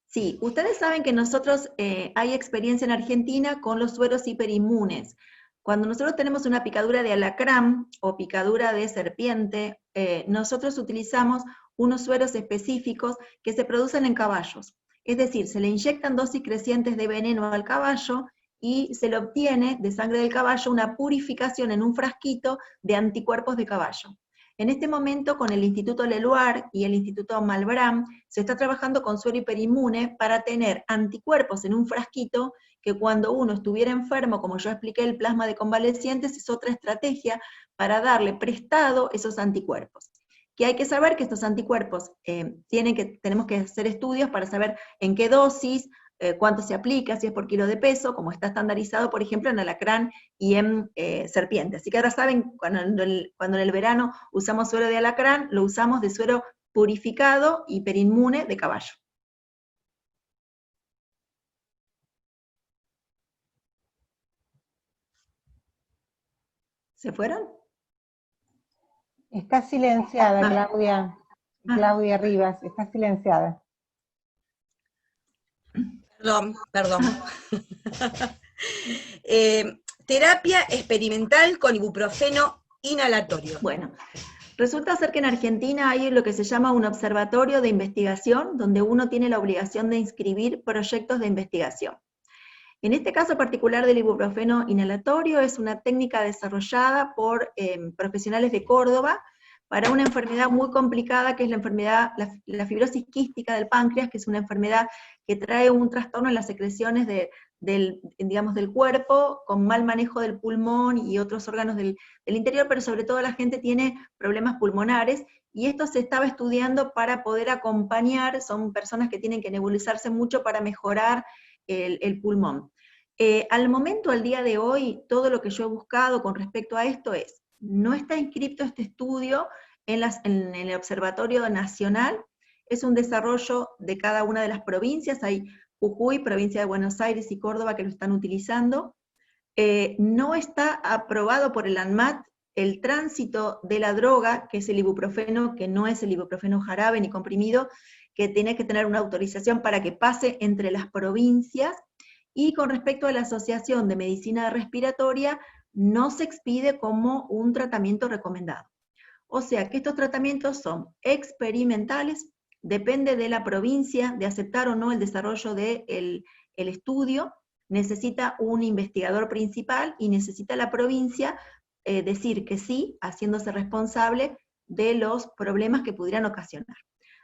Sí, ustedes saben que nosotros hay experiencia en Argentina con los sueros hiperinmunes. Cuando nosotros tenemos una picadura de alacrán o picadura de serpiente, nosotros utilizamos unos sueros específicos que se producen en caballos. Es decir, se le inyectan dosis crecientes de veneno al caballo y se le obtiene de sangre del caballo una purificación en un frasquito de anticuerpos de caballo. En este momento, con el Instituto Leluar y el Instituto Malbrán, se está trabajando con suero hiperinmune para tener anticuerpos en un frasquito que cuando uno estuviera enfermo, como yo expliqué, el plasma de convalecientes es otra estrategia para darle prestado esos anticuerpos. Que hay que saber que estos anticuerpos tenemos que hacer estudios para saber en qué dosis, cuánto se aplica, si es por kilo de peso, como está estandarizado, por ejemplo, en alacrán y en serpiente. Así que ahora saben, cuando en el verano usamos suero de alacrán, lo usamos de suero purificado hiperinmune de caballo. ¿Se fueron? Está silenciada, Claudia. Claudia Rivas, está silenciada. Perdón. Terapia experimental con ibuprofeno inhalatorio. Bueno, resulta ser que en Argentina hay lo que se llama un observatorio de investigación, donde uno tiene la obligación de inscribir proyectos de investigación. En este caso particular del ibuprofeno inhalatorio, es una técnica desarrollada por profesionales de Córdoba para una enfermedad muy complicada, que es la enfermedad, la fibrosis quística del páncreas, que es una enfermedad que trae un trastorno en las secreciones del cuerpo, con mal manejo del pulmón y otros órganos del interior, pero sobre todo la gente tiene problemas pulmonares, y esto se estaba estudiando para poder acompañar, son personas que tienen que nebulizarse mucho para mejorar el pulmón. Al momento, al día de hoy, todo lo que yo he buscado con respecto a esto no está inscrito este estudio en el Observatorio Nacional, es un desarrollo de cada una de las provincias, hay Jujuy, provincia de Buenos Aires y Córdoba que lo están utilizando. No está aprobado por el ANMAT el tránsito de la droga, que es el ibuprofeno, que no es el ibuprofeno jarabe ni comprimido, que tiene que tener una autorización para que pase entre las provincias. Y con respecto a la Asociación de Medicina Respiratoria, no se expide como un tratamiento recomendado. O sea que estos tratamientos son experimentales, depende de la provincia de aceptar o no el desarrollo del estudio, necesita un investigador principal y necesita la provincia decir que sí, haciéndose responsable de los problemas que pudieran ocasionar.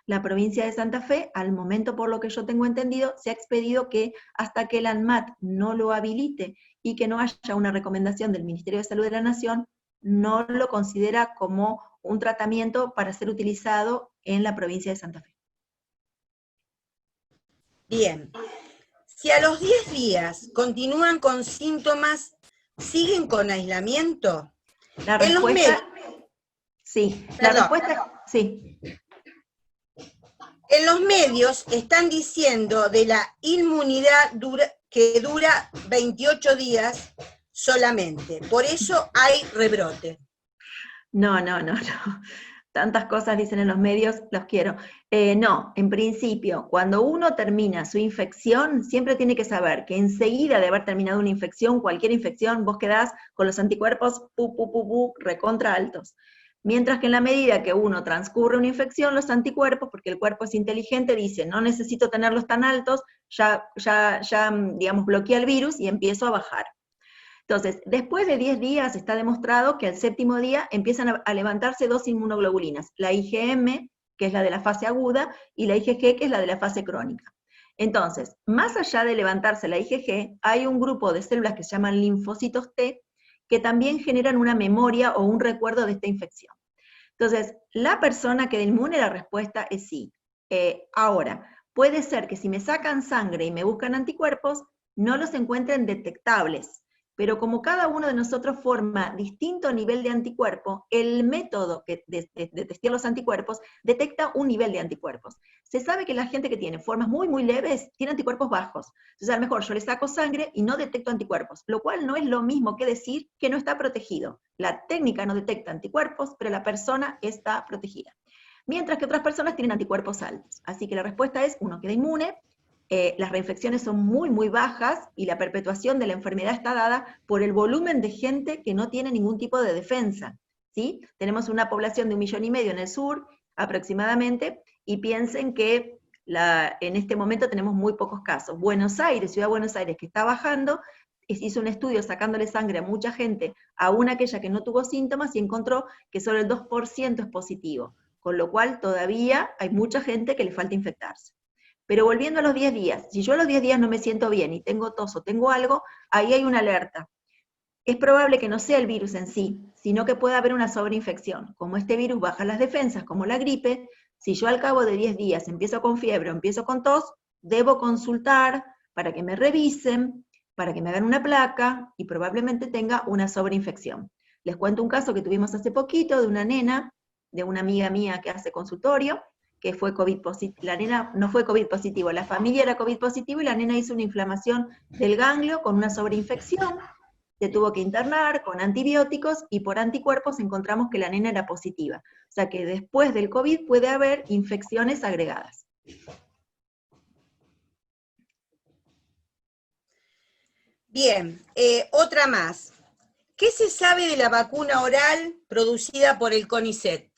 La provincia de Santa Fe, al momento por lo que yo tengo entendido, se ha expedido que hasta que el ANMAT no lo habilite y que no haya una recomendación del Ministerio de Salud de la Nación, no lo considera como un tratamiento para ser utilizado en la provincia de Santa Fe. Bien. Si a los 10 días continúan con síntomas, ¿siguen con aislamiento? La respuesta, sí. La respuesta, sí. En los medios están diciendo de la inmunidad que dura 28 días solamente. Por eso hay rebrote. No. Tantas cosas dicen en los medios, los quiero. No, en principio, cuando uno termina su infección, siempre tiene que saber que enseguida de haber terminado una infección, cualquier infección, vos quedás con los anticuerpos recontra altos. Mientras que en la medida que uno transcurre una infección, los anticuerpos, porque el cuerpo es inteligente, dice, no necesito tenerlos tan altos, ya digamos, bloquea el virus y empiezo a bajar. Entonces, después de 10 días está demostrado que al 7º día empiezan a levantarse 2 inmunoglobulinas, la IgM, que es la de la fase aguda, y la IgG, que es la de la fase crónica. Entonces, más allá de levantarse la IgG, hay un grupo de células que se llaman linfocitos T, que también generan una memoria o un recuerdo de esta infección. Entonces, la persona que da inmune, la respuesta es sí. Ahora, puede ser que si me sacan sangre y me buscan anticuerpos, no los encuentren detectables, pero como cada uno de nosotros forma distinto nivel de anticuerpo, el método de testear los anticuerpos detecta un nivel de anticuerpos. Se sabe que la gente que tiene formas muy leves tiene anticuerpos bajos. Entonces a lo mejor yo le saco sangre y no detecto anticuerpos, lo cual no es lo mismo que decir que no está protegido. La técnica no detecta anticuerpos, pero la persona está protegida. Mientras que otras personas tienen anticuerpos altos. Así que la respuesta es, uno queda inmune, las reinfecciones son muy bajas y la perpetuación de la enfermedad está dada por el volumen de gente que no tiene ningún tipo de defensa, ¿sí? Tenemos una población de 1,5 millones en el sur, aproximadamente, y piensen que en este momento tenemos muy pocos casos. Buenos Aires, Ciudad de Buenos Aires, que está bajando, hizo un estudio sacándole sangre a mucha gente, aún aquella que no tuvo síntomas, y encontró que solo el 2% es positivo, con lo cual todavía hay mucha gente que le falta infectarse. Pero volviendo a los 10 días, si yo a los 10 días no me siento bien y tengo tos o tengo algo, ahí hay una alerta. Es probable que no sea el virus en sí, sino que pueda haber una sobreinfección. Como este virus baja las defensas, como la gripe, si yo al cabo de 10 días empiezo con fiebre o empiezo con tos, debo consultar para que me revisen, para que me hagan una placa y probablemente tenga una sobreinfección. Les cuento un caso que tuvimos hace poquito de una nena, de una amiga mía que hace consultorio, que fue COVID positivo. La nena no fue COVID positivo, la familia era COVID positivo y la nena hizo una inflamación del ganglio con una sobreinfección, se tuvo que internar con antibióticos y por anticuerpos encontramos que la nena era positiva. O sea que después del COVID puede haber infecciones agregadas. Bien, otra más. ¿Qué se sabe de la vacuna oral producida por el CONICET?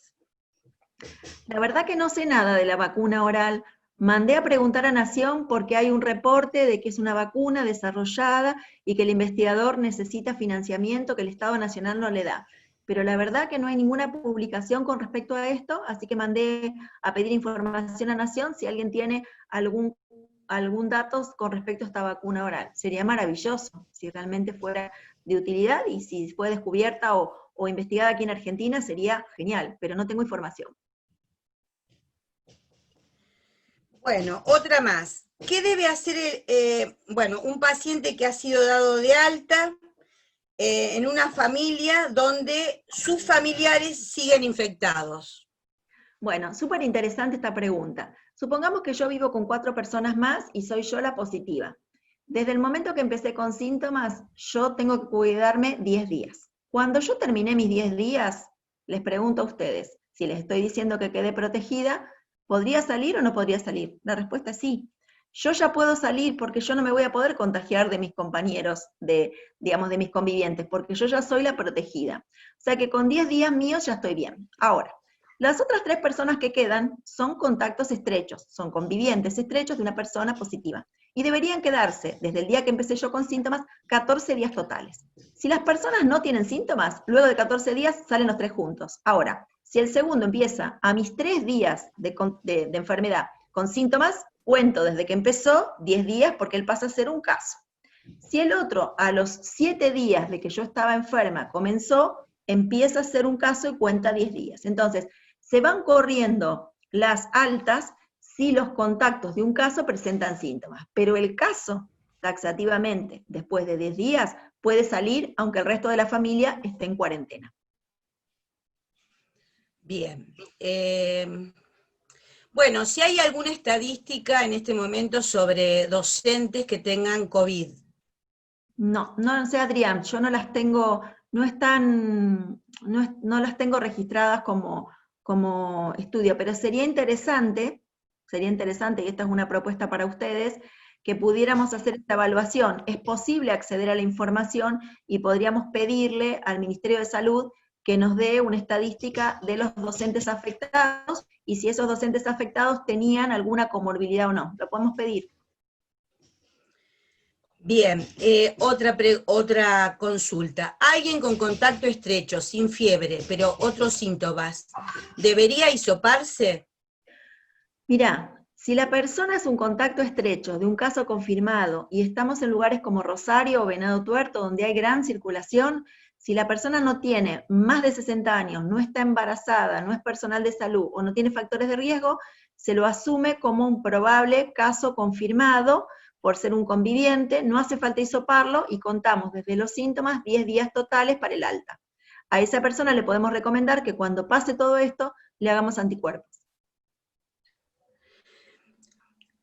La verdad que no sé nada de la vacuna oral. Mandé a preguntar a Nación porque hay un reporte de que es una vacuna desarrollada y que el investigador necesita financiamiento que el Estado Nacional no le da. Pero la verdad que no hay ninguna publicación con respecto a esto, así que mandé a pedir información a Nación si alguien tiene algún dato con respecto a esta vacuna oral. Sería maravilloso si realmente fuera de utilidad y si fue descubierta o investigada aquí en Argentina sería genial, pero no tengo información. Bueno, otra más. ¿Qué debe hacer un paciente que ha sido dado de alta en una familia donde sus familiares siguen infectados? Bueno, súper interesante esta pregunta. Supongamos que yo vivo con 4 personas más y soy yo la positiva. Desde el momento que empecé con síntomas, yo tengo que cuidarme 10 días. Cuando yo terminé mis 10 días, les pregunto a ustedes, si les estoy diciendo que quedé protegida, ¿podría salir o no podría salir? La respuesta es sí. Yo ya puedo salir porque yo no me voy a poder contagiar de mis compañeros, de mis convivientes, porque yo ya soy la protegida. O sea que con 10 días míos ya estoy bien. Ahora, las otras 3 personas que quedan son contactos estrechos, son convivientes estrechos de una persona positiva. Y deberían quedarse, desde el día que empecé yo con síntomas, 14 días totales. Si las personas no tienen síntomas, luego de 14 días salen los 3 juntos. Ahora, si el segundo empieza a mis 3 días de enfermedad con síntomas, cuento desde que empezó 10 días porque él pasa a ser un caso. Si el otro a los 7 días de que yo estaba enferma comenzó, empieza a ser un caso y cuenta 10 días. Entonces, se van corriendo las altas si los contactos de un caso presentan síntomas, pero el caso, taxativamente, después de 10 días, puede salir aunque el resto de la familia esté en cuarentena. Bien. Bueno, si hay alguna estadística en este momento sobre docentes que tengan COVID. No sé, Adrián, yo no las tengo, no las tengo registradas como estudio, pero sería interesante, y esta es una propuesta para ustedes, que pudiéramos hacer esta evaluación. Es posible acceder a la información y podríamos pedirle al Ministerio de Salud que nos dé una estadística de los docentes afectados y si esos docentes afectados tenían alguna comorbilidad o no. Lo podemos pedir. Bien, otra consulta. ¿Alguien con contacto estrecho, sin fiebre, pero otros síntomas, debería hisoparse? Mirá, si la persona es un contacto estrecho de un caso confirmado y estamos en lugares como Rosario o Venado Tuerto, donde hay gran circulación, si la persona no tiene más de 60 años, no está embarazada, no es personal de salud o no tiene factores de riesgo, se lo asume como un probable caso confirmado por ser un conviviente, no hace falta hisoparlo y contamos desde los síntomas 10 días totales para el alta. A esa persona le podemos recomendar que cuando pase todo esto, le hagamos anticuerpos.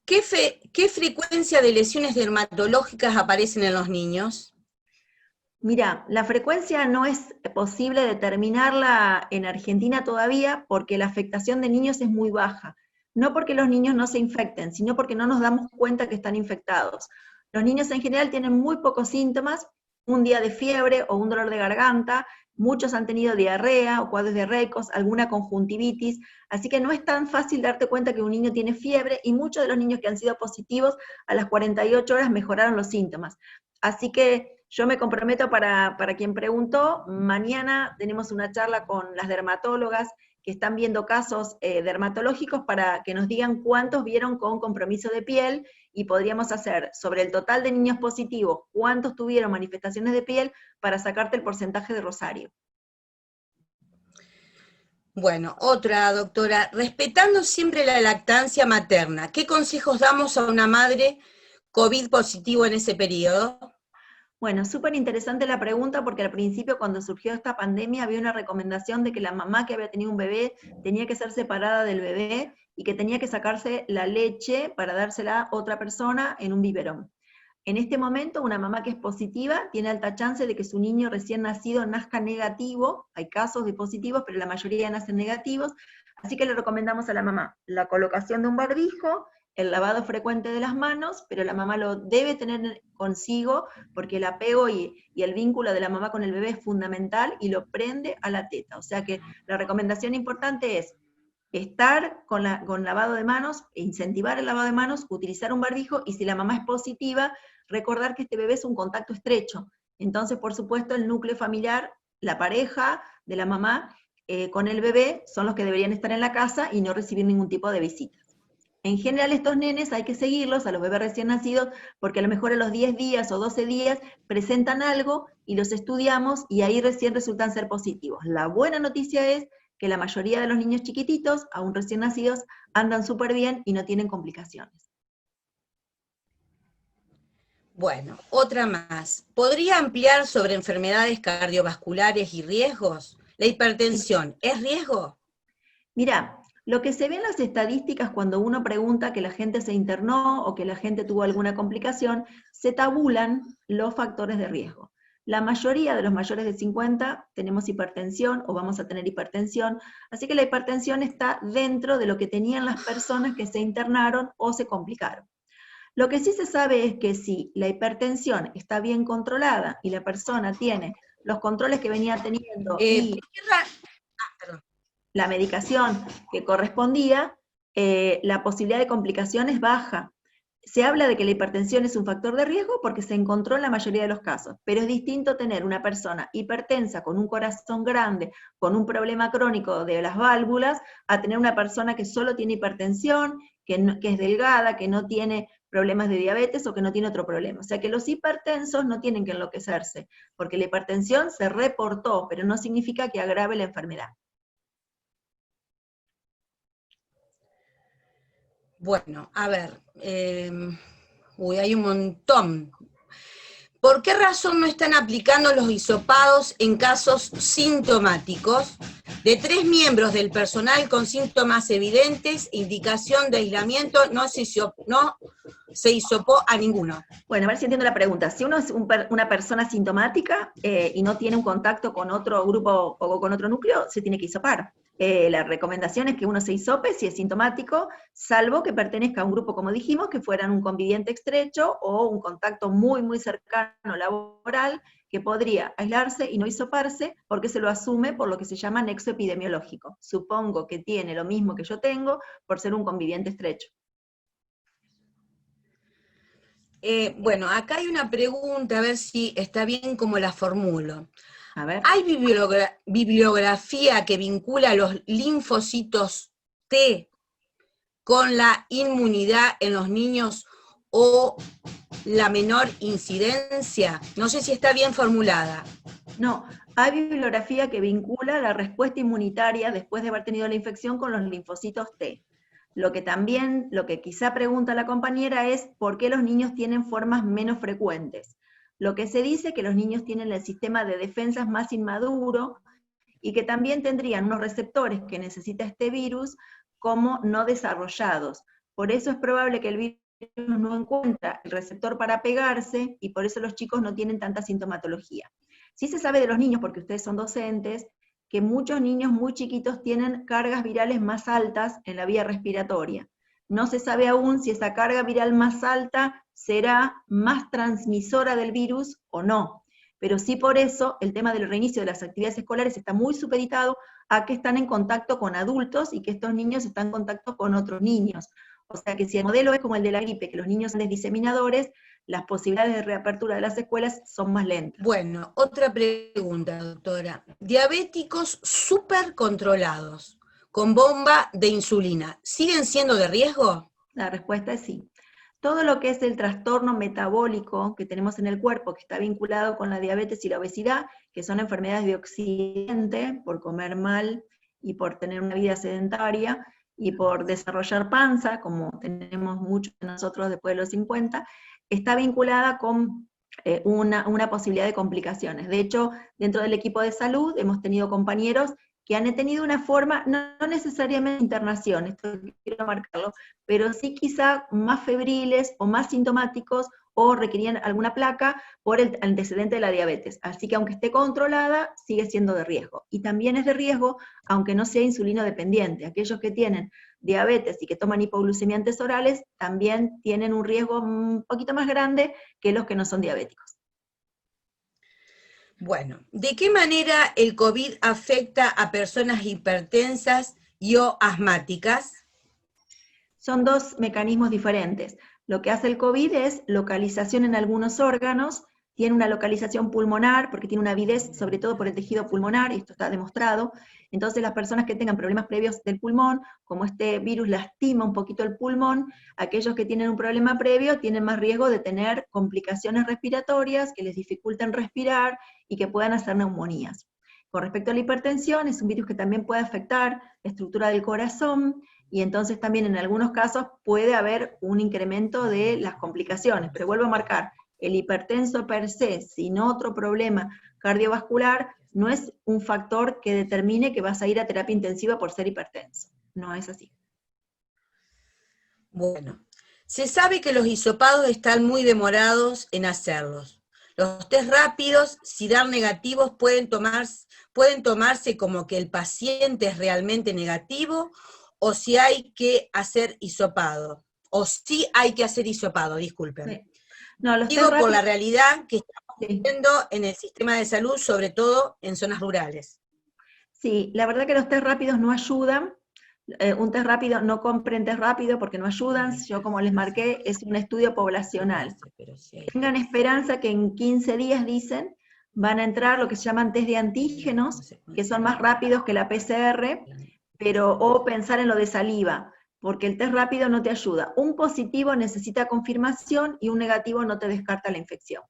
¿Qué frecuencia de lesiones dermatológicas aparecen en los niños? Mira, la frecuencia no es posible determinarla en Argentina todavía porque la afectación de niños es muy baja. No porque los niños no se infecten, sino porque no nos damos cuenta que están infectados. Los niños en general tienen muy pocos síntomas, un día de fiebre o un dolor de garganta, muchos han tenido diarrea o cuadros diarreicos, alguna conjuntivitis, así que no es tan fácil darte cuenta que un niño tiene fiebre y muchos de los niños que han sido positivos a las 48 horas mejoraron los síntomas. Así que yo me comprometo para quien preguntó, mañana tenemos una charla con las dermatólogas que están viendo casos dermatológicos para que nos digan cuántos vieron con compromiso de piel y podríamos hacer sobre el total de niños positivos, cuántos tuvieron manifestaciones de piel para sacarte el porcentaje de Rosario. Bueno, otra doctora, respetando siempre la lactancia materna, ¿qué consejos damos a una madre COVID positivo en ese periodo? Bueno, súper interesante la pregunta porque al principio cuando surgió esta pandemia había una recomendación de que la mamá que había tenido un bebé tenía que ser separada del bebé y que tenía que sacarse la leche para dársela a otra persona en un biberón. En este momento una mamá que es positiva tiene alta chance de que su niño recién nacido nazca negativo, hay casos de positivos pero la mayoría nacen negativos, así que le recomendamos a la mamá la colocación de un barbijo, el lavado frecuente de las manos, pero la mamá lo debe tener consigo porque el apego y el vínculo de la mamá con el bebé es fundamental y lo prende a la teta. O sea que la recomendación importante es estar con lavado de manos, incentivar el lavado de manos, utilizar un barbijo y si la mamá es positiva, recordar que este bebé es un contacto estrecho. Entonces, por supuesto, el núcleo familiar, la pareja de la mamá con el bebé son los que deberían estar en la casa y no recibir ningún tipo de visita. En general estos nenes hay que seguirlos, a los bebés recién nacidos, porque a lo mejor a los 10 días o 12 días presentan algo y los estudiamos y ahí recién resultan ser positivos. La buena noticia es que la mayoría de los niños chiquititos, aún recién nacidos, andan súper bien y no tienen complicaciones. Bueno, otra más. ¿Podría ampliar sobre enfermedades cardiovasculares y riesgos? ¿La hipertensión es riesgo? Mirá, lo que se ve en las estadísticas cuando uno pregunta que la gente se internó o que la gente tuvo alguna complicación, se tabulan los factores de riesgo. La mayoría de los mayores de 50 tenemos hipertensión o vamos a tener hipertensión, así que la hipertensión está dentro de lo que tenían las personas que se internaron o se complicaron. Lo que sí se sabe es que si la hipertensión está bien controlada y la persona tiene los controles que venía teniendo y la medicación que correspondía, la posibilidad de complicación es baja. Se habla de que la hipertensión es un factor de riesgo porque se encontró en la mayoría de los casos, pero es distinto tener una persona hipertensa con un corazón grande, con un problema crónico de las válvulas, a tener una persona que solo tiene hipertensión, que es delgada, que no tiene problemas de diabetes o que no tiene otro problema. O sea que los hipertensos no tienen que enloquecerse, porque la hipertensión se reportó, pero no significa que agrave la enfermedad. Bueno, a ver, hay un montón. ¿Por qué razón no están aplicando los hisopados en casos sintomáticos? De 3 miembros del personal con síntomas evidentes, indicación de aislamiento, no se hisopó a ninguno. Bueno, a ver si entiendo la pregunta. Si uno es una persona sintomática y no tiene un contacto con otro grupo o con otro núcleo, se tiene que hisopar. La recomendación es que uno se hisope si es sintomático, salvo que pertenezca a un grupo, como dijimos, que fueran un conviviente estrecho o un contacto muy, muy cercano laboral, que podría aislarse y no hisoparse porque se lo asume por lo que se llama nexo epidemiológico. Supongo que tiene lo mismo que yo tengo por ser un conviviente estrecho. Bueno, acá hay una pregunta, a ver si está bien como la formulo. A ver. ¿Hay bibliografía que vincula los linfocitos T con la inmunidad en los niños o la menor incidencia? No sé si está bien formulada. No, hay bibliografía que vincula la respuesta inmunitaria después de haber tenido la infección con los linfocitos T. Lo que quizá pregunta la compañera es por qué los niños tienen formas menos frecuentes. Lo que se dice es que los niños tienen el sistema de defensas más inmaduro y que también tendrían unos receptores que necesita este virus como no desarrollados. Por eso es probable que el virus no encuentra el receptor para pegarse y por eso los chicos no tienen tanta sintomatología. Sí se sabe de los niños, porque ustedes son docentes, que muchos niños muy chiquitos tienen cargas virales más altas en la vía respiratoria. No se sabe aún si esa carga viral más alta será más transmisora del virus o no. Pero sí por eso el tema del reinicio de las actividades escolares está muy supeditado a que están en contacto con adultos y que estos niños están en contacto con otros niños. O sea que si el modelo es como el de la gripe, que los niños son diseminadores, las posibilidades de reapertura de las escuelas son más lentas. Bueno, otra pregunta, doctora. Diabéticos súper controlados, con bomba de insulina, ¿siguen siendo de riesgo? La respuesta es sí. Todo lo que es el trastorno metabólico que tenemos en el cuerpo, que está vinculado con la diabetes y la obesidad, que son enfermedades de Occidente, por comer mal y por tener una vida sedentaria, y por desarrollar panza, como tenemos muchos de nosotros después de los 50, está vinculada con una posibilidad de complicaciones. De hecho, dentro del equipo de salud hemos tenido compañeros que han tenido una forma, no necesariamente internación, esto quiero marcarlo, pero sí quizá más febriles o más sintomáticos o requerían alguna placa por el antecedente de la diabetes. Así que aunque esté controlada, sigue siendo de riesgo. Y también es de riesgo, aunque no sea insulino dependiente. Aquellos que tienen diabetes y que toman hipoglucemiantes orales, también tienen un riesgo un poquito más grande que los que no son diabéticos. Bueno, ¿de qué manera el COVID afecta a personas hipertensas y o asmáticas? Son dos mecanismos diferentes. Lo que hace el COVID es localización en algunos órganos, tiene una localización pulmonar, porque tiene una avidez, sobre todo por el tejido pulmonar, y esto está demostrado. Entonces las personas que tengan problemas previos del pulmón, como este virus lastima un poquito el pulmón, aquellos que tienen un problema previo tienen más riesgo de tener complicaciones respiratorias que les dificulten respirar y que puedan hacer neumonías. Con respecto a la hipertensión, es un virus que también puede afectar la estructura del corazón, y entonces también en algunos casos puede haber un incremento de las complicaciones, pero vuelvo a marcar, el hipertenso per se, sin otro problema cardiovascular, no es un factor que determine que vas a ir a terapia intensiva por ser hipertenso, no es así. Bueno, se sabe que los hisopados están muy demorados en hacerlos. Los test rápidos, si dan negativos, pueden tomarse como que el paciente es realmente negativo, o si hay que hacer hisopado, disculpen. Sí. No, los Digo test por la rápidos, realidad que estamos viviendo en el sistema de salud, sobre todo en zonas rurales. Sí, la verdad que los test rápidos no ayudan. Un test rápido, no compren test rápido porque no ayudan. Yo, como les marqué, es un estudio poblacional. Tengan esperanza que en 15 días, dicen, van a entrar lo que se llaman test de antígenos, que son más rápidos que la PCR, o pensar en lo de saliva, porque el test rápido no te ayuda. Un positivo necesita confirmación y un negativo no te descarta la infección.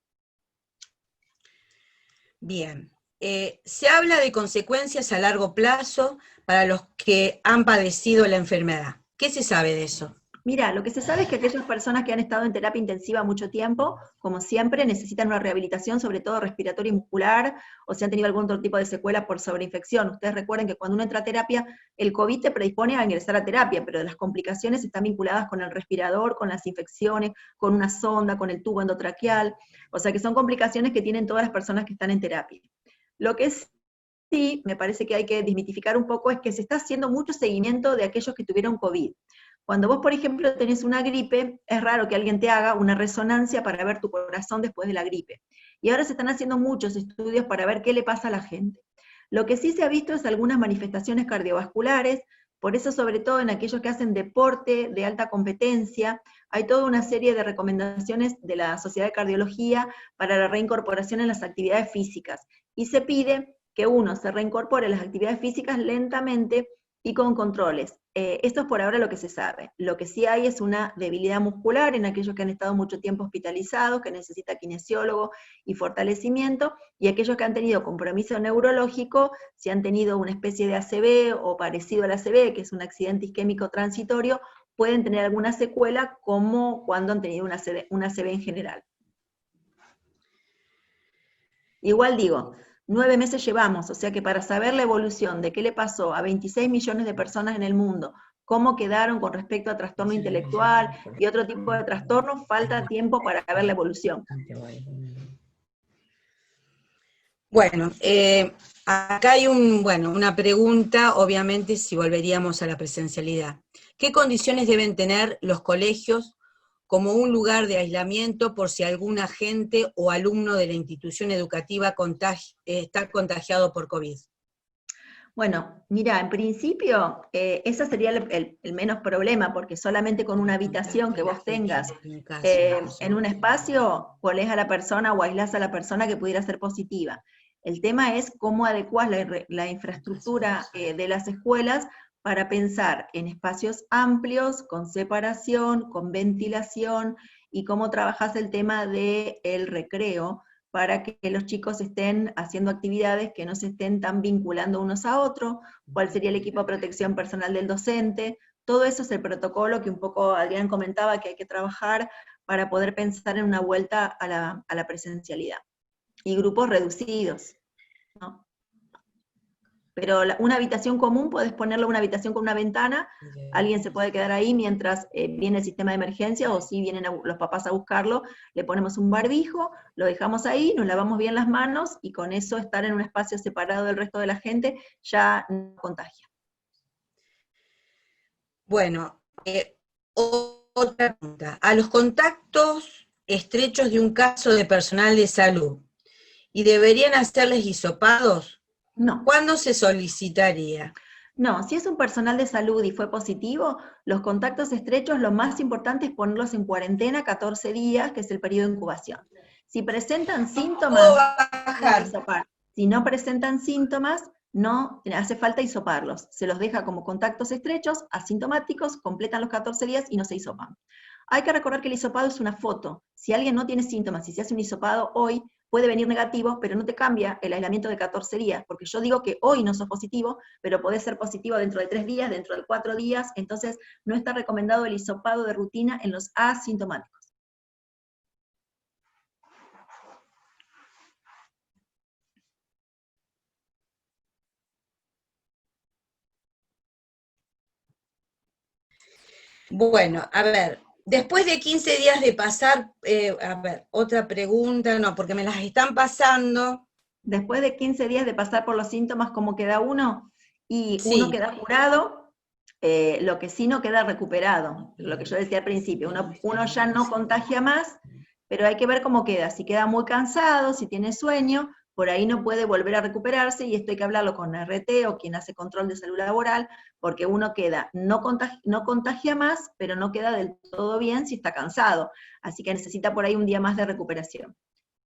Bien. Se habla de consecuencias a largo plazo para los que han padecido la enfermedad. ¿Qué se sabe de eso? Mira, lo que se sabe es que aquellas personas que han estado en terapia intensiva mucho tiempo, como siempre, necesitan una rehabilitación, sobre todo respiratoria y muscular, o si han tenido algún otro tipo de secuelas por sobreinfección. Ustedes recuerden que cuando uno entra a terapia, el COVID te predispone a ingresar a terapia, pero las complicaciones están vinculadas con el respirador, con las infecciones, con una sonda, con el tubo endotraqueal, o sea que son complicaciones que tienen todas las personas que están en terapia. Lo que sí, me parece que hay que desmitificar un poco es que se está haciendo mucho seguimiento de aquellos que tuvieron COVID. Cuando vos, por ejemplo, tenés una gripe, es raro que alguien te haga una resonancia para ver tu corazón después de la gripe. Y ahora se están haciendo muchos estudios para ver qué le pasa a la gente. Lo que sí se ha visto es algunas manifestaciones cardiovasculares, por eso sobre todo en aquellos que hacen deporte de alta competencia, hay toda una serie de recomendaciones de la Sociedad de Cardiología para la reincorporación en las actividades físicas. Y se pide que uno se reincorpore a las actividades físicas lentamente y con controles. Esto es por ahora lo que se sabe. Lo que sí hay es una debilidad muscular en aquellos que han estado mucho tiempo hospitalizados, que necesita kinesiólogo y fortalecimiento, y aquellos que han tenido compromiso neurológico, si han tenido una especie de ACV o parecido al ACV, que es un accidente isquémico transitorio, pueden tener alguna secuela como cuando han tenido una ACV en general. Igual digo, 9 meses llevamos, o sea que para saber la evolución de qué le pasó a 26 millones de personas en el mundo, cómo quedaron con respecto a trastorno intelectual y otro tipo de trastornos, falta tiempo para ver la evolución. Bueno, acá hay una pregunta, obviamente, si volveríamos a la presencialidad. ¿Qué condiciones deben tener los colegios como un lugar de aislamiento por si algún agente o alumno de la institución educativa está contagiado por COVID? Bueno, mira, en principio, ese sería el menos problema, porque solamente con una habitación que vos tengas en un espacio, ponés a la persona o aislás a la persona que pudiera ser positiva. El tema es cómo adecuás la infraestructura de las escuelas para pensar en espacios amplios, con separación, con ventilación, y cómo trabajás el tema del recreo, para que los chicos estén haciendo actividades que no se estén tan vinculando unos a otros, cuál sería el equipo de protección personal del docente. Todo eso es el protocolo que un poco Adrián comentaba que hay que trabajar para poder pensar en una vuelta a la presencialidad. Y grupos reducidos, ¿no? Pero una habitación común, puedes ponerle una habitación con una ventana, alguien se puede quedar ahí mientras viene el sistema de emergencia, o si vienen los papás a buscarlo, le ponemos un barbijo, lo dejamos ahí, nos lavamos bien las manos, y con eso estar en un espacio separado del resto de la gente ya no contagia. Bueno, otra pregunta. A los contactos estrechos de un caso de personal de salud, ¿y deberían hacerles hisopados? No. ¿Cuándo se solicitaría? No, si es un personal de salud y fue positivo, los contactos estrechos, lo más importante es ponerlos en cuarentena 14 días, que es el periodo de incubación. Si presentan síntomas, si no presentan síntomas, no hace falta hisoparlos. Se los deja como contactos estrechos, asintomáticos, completan los 14 días y no se hisopan. Hay que recordar que el hisopado es una foto. Si alguien no tiene síntomas y se hace un hisopado hoy, puede venir negativo, pero no te cambia el aislamiento de 14 días, porque yo digo que hoy no sos positivo, pero podés ser positivo dentro de 3 días, dentro de 4 días, entonces no está recomendado el hisopado de rutina en los asintomáticos. Bueno, a ver, después de 15 días de pasar, a ver, otra pregunta, no, porque me las están pasando. Después de 15 días de pasar por los síntomas, ¿cómo queda uno? Y sí. Uno queda curado, lo que sí no queda recuperado, lo que yo decía al principio, uno ya no contagia más, pero hay que ver cómo queda, si queda muy cansado, si tiene sueño, por ahí no puede volver a recuperarse, y esto hay que hablarlo con RT o quien hace control de salud laboral, porque uno queda, no contagia más, pero no queda del todo bien si está cansado, así que necesita por ahí un día más de recuperación.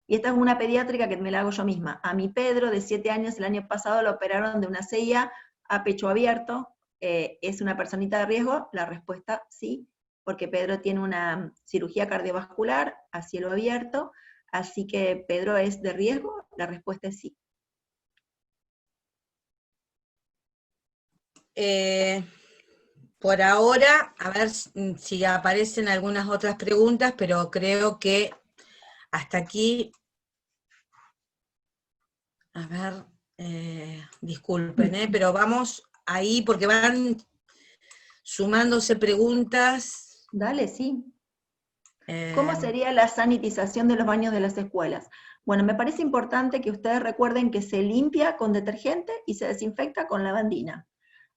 Y esta es una pediátrica que me la hago yo misma. A mi Pedro, de 7 años, el año pasado lo operaron de una CIA a pecho abierto. ¿Es una personita de riesgo? La respuesta sí, porque Pedro tiene una cirugía cardiovascular a cielo abierto, así que Pedro es de riesgo. La respuesta es sí. por ahora, a ver si aparecen algunas otras preguntas, pero creo que hasta aquí, a ver, disculpen, pero vamos ahí porque van sumándose preguntas. Dale, sí. ¿Cómo sería la sanitización de los baños de las escuelas? Bueno, me parece importante que ustedes recuerden que se limpia con detergente y se desinfecta con lavandina.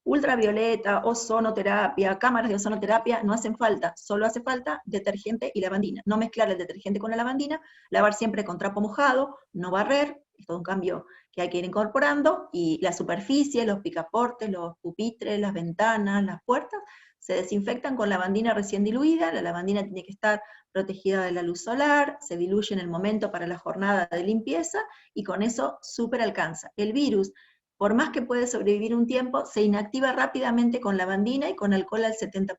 Ultravioleta, ozonoterapia, cámaras de ozonoterapia no hacen falta, solo hace falta detergente y lavandina. No mezclar el detergente con la lavandina, lavar siempre con trapo mojado, no barrer, es todo un cambio que hay que ir incorporando, y la superficie, los picaportes, los pupitres, las ventanas, las puertas, se desinfectan con lavandina recién diluida. La lavandina tiene que estar protegida de la luz solar, se diluye en el momento para la jornada de limpieza, y con eso súper alcanza. El virus, por más que puede sobrevivir un tiempo, se inactiva rápidamente con lavandina y con alcohol al 70%.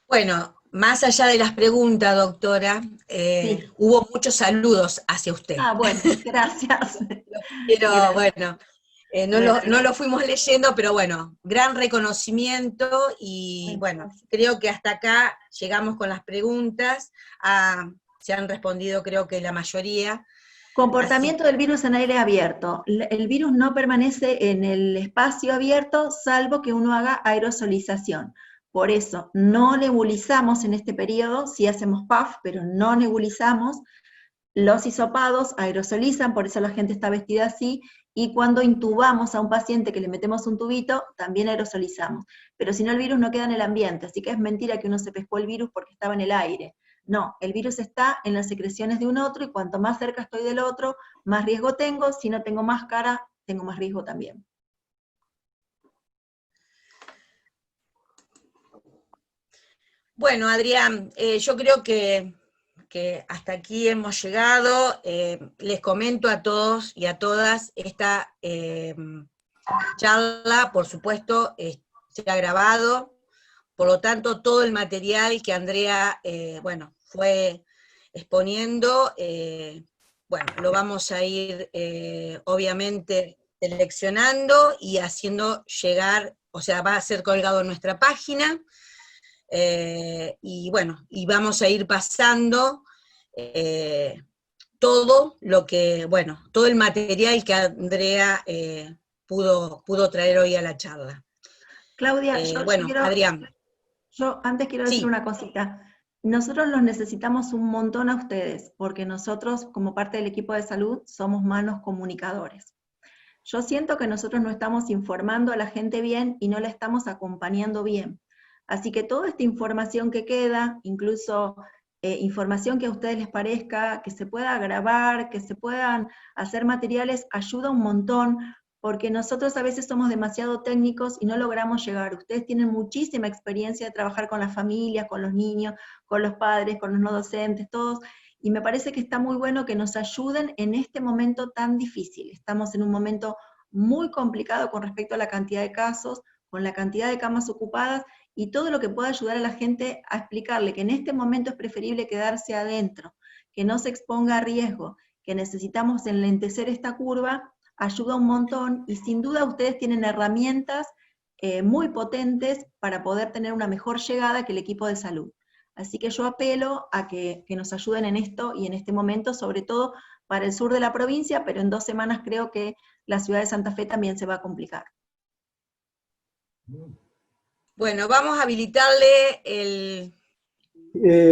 Bueno, más allá de las preguntas, doctora, Sí. hubo muchos saludos hacia usted. Ah, bueno, gracias. Pero Gracias. bueno, no lo fuimos leyendo, pero bueno, gran reconocimiento y bueno, creo que hasta acá llegamos con las preguntas. Se han respondido creo que la mayoría. Comportamiento del virus en aire abierto. El virus no permanece en el espacio abierto salvo que uno haga aerosolización. Por eso, no nebulizamos en este periodo, sí hacemos puff, pero no nebulizamos. Los hisopados aerosolizan, por eso la gente está vestida así, y cuando intubamos a un paciente que le metemos un tubito, también aerosolizamos. Pero si no, el virus no queda en el ambiente, así que es mentira que uno se pescó el virus porque estaba en el aire. No, el virus está en las secreciones de un otro, y cuanto más cerca estoy del otro, más riesgo tengo. Si no tengo máscara, tengo más riesgo también. Bueno, Adrián, yo creo que hasta aquí hemos llegado. Les comento a todos y a todas, esta charla, por supuesto, se ha grabado, por lo tanto, todo el material que Andrea, fue exponiendo, bueno, lo vamos a ir, obviamente, seleccionando y haciendo llegar, o sea, va a ser colgado en nuestra página, y bueno, y vamos a ir pasando todo lo que, bueno, todo el material que Andrea pudo traer hoy a la charla. Claudia, Adrián. Yo antes quiero decir una cosita. Nosotros los necesitamos un montón a ustedes, porque nosotros, como parte del equipo de salud, somos malos comunicadores. Yo siento que nosotros no estamos informando a la gente bien y no la estamos acompañando bien. Así que toda esta información que queda, incluso información que a ustedes les parezca, que se pueda grabar, que se puedan hacer materiales, ayuda un montón, porque nosotros a veces somos demasiado técnicos y no logramos llegar. Ustedes tienen muchísima experiencia de trabajar con las familias, con los niños, con los padres, con los no docentes, todos, y me parece que está muy bueno que nos ayuden en este momento tan difícil. Estamos en un momento muy complicado con respecto a la cantidad de casos, con la cantidad de camas ocupadas, y todo lo que pueda ayudar a la gente a explicarle que en este momento es preferible quedarse adentro, que no se exponga a riesgo, que necesitamos enlentecer esta curva, ayuda un montón, y sin duda ustedes tienen herramientas muy potentes para poder tener una mejor llegada que el equipo de salud. Así que yo apelo a que nos ayuden en esto y en este momento, sobre todo para el sur de la provincia, pero en 2 semanas creo que la ciudad de Santa Fe también se va a complicar. Bueno, vamos a habilitarle el...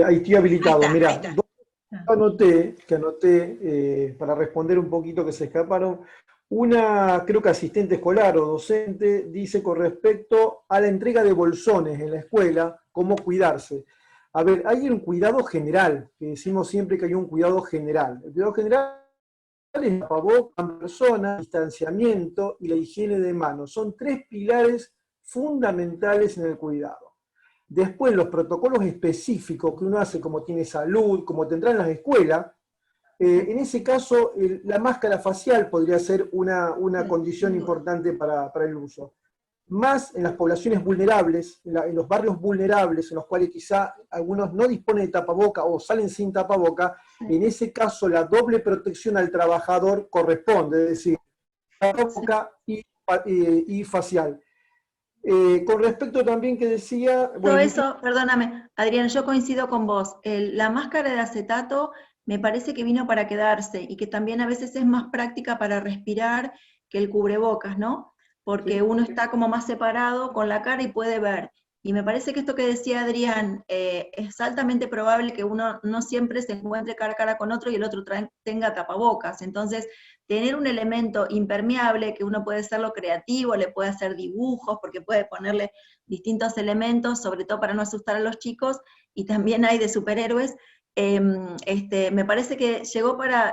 ahí estoy habilitado, mirá. Ahí que anoté para responder un poquito que se escaparon. Una, creo que asistente escolar o docente, dice con respecto a la entrega de bolsones en la escuela, cómo cuidarse. A ver, hay un cuidado general, que decimos siempre que hay un cuidado general. El cuidado general es tapabocas en persona, distanciamiento y la higiene de manos. Son 3 pilares fundamentales en el cuidado. Después, los protocolos específicos que uno hace, como tiene salud, como tendrá en las escuelas, en ese caso, la máscara facial podría ser una condición importante para el uso. Más en las poblaciones vulnerables, en los barrios vulnerables, en los cuales quizá algunos no disponen de tapaboca o salen sin tapaboca, en ese caso la doble protección al trabajador corresponde, es decir, tapaboca y facial. Con respecto también que decía... Todo eso, perdóname, Adrián, yo coincido con vos. La máscara de acetato me parece que vino para quedarse y que también a veces es más práctica para respirar que el cubrebocas, ¿no? Porque uno está como más separado con la cara y puede ver. Y me parece que esto que decía Adrián, es altamente probable que uno no siempre se encuentre cara a cara con otro y el otro tenga tapabocas. Entonces, tener un elemento impermeable, que uno puede hacerlo creativo, le puede hacer dibujos, porque puede ponerle distintos elementos, sobre todo para no asustar a los chicos, y también hay de superhéroes. Me parece que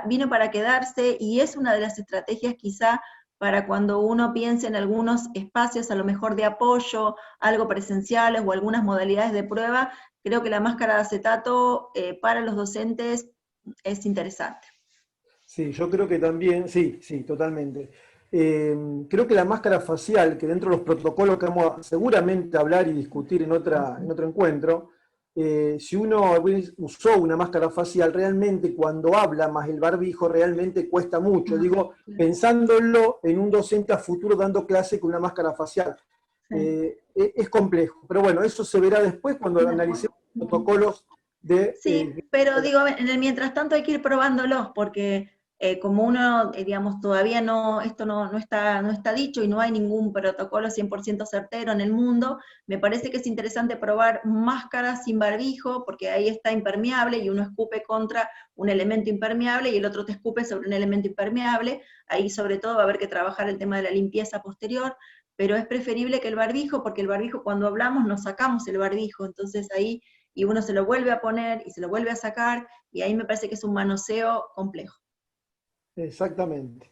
vino para quedarse, y es una de las estrategias quizá para cuando uno piense en algunos espacios a lo mejor de apoyo, algo presenciales o algunas modalidades de prueba. Creo que la máscara de acetato para los docentes es interesante. Sí, yo creo que también, sí, totalmente. Creo que la máscara facial, que dentro de los protocolos que vamos a seguramente hablar y discutir en otro encuentro, si uno usó una máscara facial, realmente cuando habla más el barbijo, realmente cuesta mucho. Digo, pensándolo en un docente a futuro dando clase con una máscara facial. Es complejo, pero bueno, eso se verá después cuando analicemos los protocolos de... Sí, pero digo, en el mientras tanto hay que ir probándolos, porque como uno, digamos, todavía esto no está dicho y no hay ningún protocolo 100% certero en el mundo, me parece que es interesante probar máscaras sin barbijo, porque ahí está impermeable y uno escupe contra un elemento impermeable y el otro te escupe sobre un elemento impermeable. Ahí sobre todo va a haber que trabajar el tema de la limpieza posterior, pero es preferible que el barbijo, porque el barbijo cuando hablamos nos sacamos el barbijo, entonces ahí, y uno se lo vuelve a poner y se lo vuelve a sacar, y ahí me parece que es un manoseo complejo. Exactamente.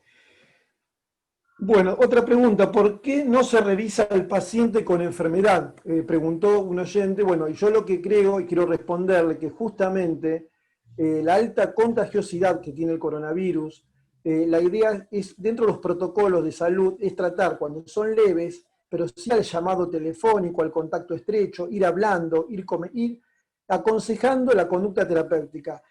Bueno, otra pregunta, ¿por qué no se revisa al paciente con enfermedad? Preguntó un oyente. Bueno, y yo lo que creo, y quiero responderle, que justamente la alta contagiosidad que tiene el coronavirus, la idea es, dentro de los protocolos de salud, es tratar cuando son leves, pero sí al llamado telefónico, al contacto estrecho, ir hablando, ir aconsejando la conducta terapéutica.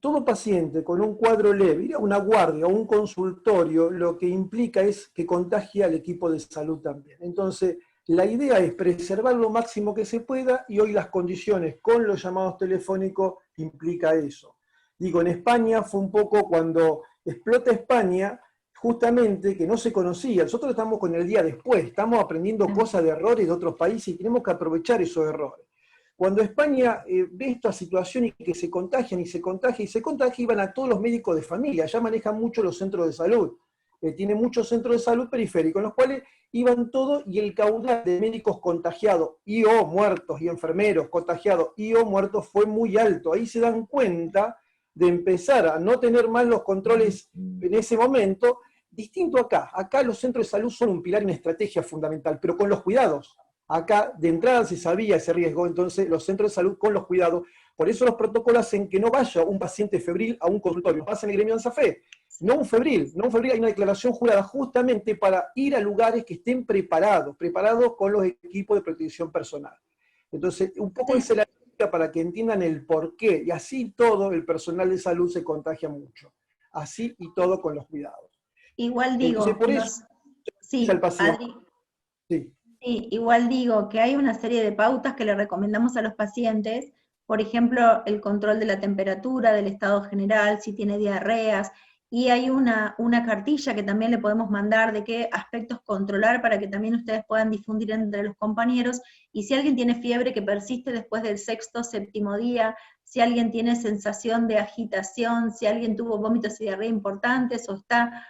Todo paciente con un cuadro leve, ir a una guardia o un consultorio, lo que implica es que contagie al equipo de salud también. Entonces, la idea es preservar lo máximo que se pueda, y hoy las condiciones con los llamados telefónicos implica eso. Digo, en España fue un poco cuando explota España, justamente que no se conocía. Nosotros estamos con el día después, estamos aprendiendo cosas de errores de otros países y tenemos que aprovechar esos errores. Cuando España ve esta situación y que se contagian y se contagian, iban a todos los médicos de familia, ya manejan mucho los centros de salud, tiene muchos centros de salud periféricos, en los cuales iban todos, y el caudal de médicos contagiados, y o muertos, y enfermeros contagiados, y o muertos, fue muy alto. Ahí se dan cuenta de empezar a no tener más los controles en ese momento, distinto acá. Acá los centros de salud son un pilar y una estrategia fundamental, pero con los cuidados. Acá de entrada se sabía ese riesgo, entonces los centros de salud con los cuidados. Por eso los protocolos hacen que no vaya un paciente febril a un consultorio. Pasa en el gremio de ANSAFE. No un febril, hay una declaración jurada justamente para ir a lugares que estén preparados con los equipos de protección personal. Entonces, un poco esa es la idea para que entiendan el porqué, y así todo el personal de salud se contagia mucho. Así y todo con los cuidados. Igual digo, entonces, por eso, sí, Adri, sí. Sí, igual digo que hay una serie de pautas que le recomendamos a los pacientes, por ejemplo, el control de la temperatura, del estado general, si tiene diarreas, y hay una cartilla que también le podemos mandar de qué aspectos controlar para que también ustedes puedan difundir entre los compañeros, y si alguien tiene fiebre que persiste después del 6º, 7º día, si alguien tiene sensación de agitación, si alguien tuvo vómitos y diarrea importantes o está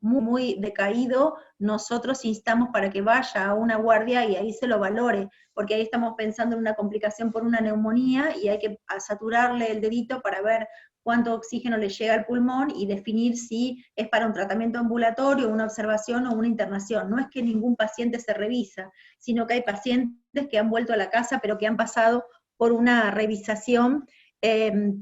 muy decaído, nosotros instamos para que vaya a una guardia y ahí se lo valore, porque ahí estamos pensando en una complicación por una neumonía y hay que saturarle el dedito para ver cuánto oxígeno le llega al pulmón y definir si es para un tratamiento ambulatorio, una observación o una internación. No es que ningún paciente se revisa, sino que hay pacientes que han vuelto a la casa pero que han pasado por una revisación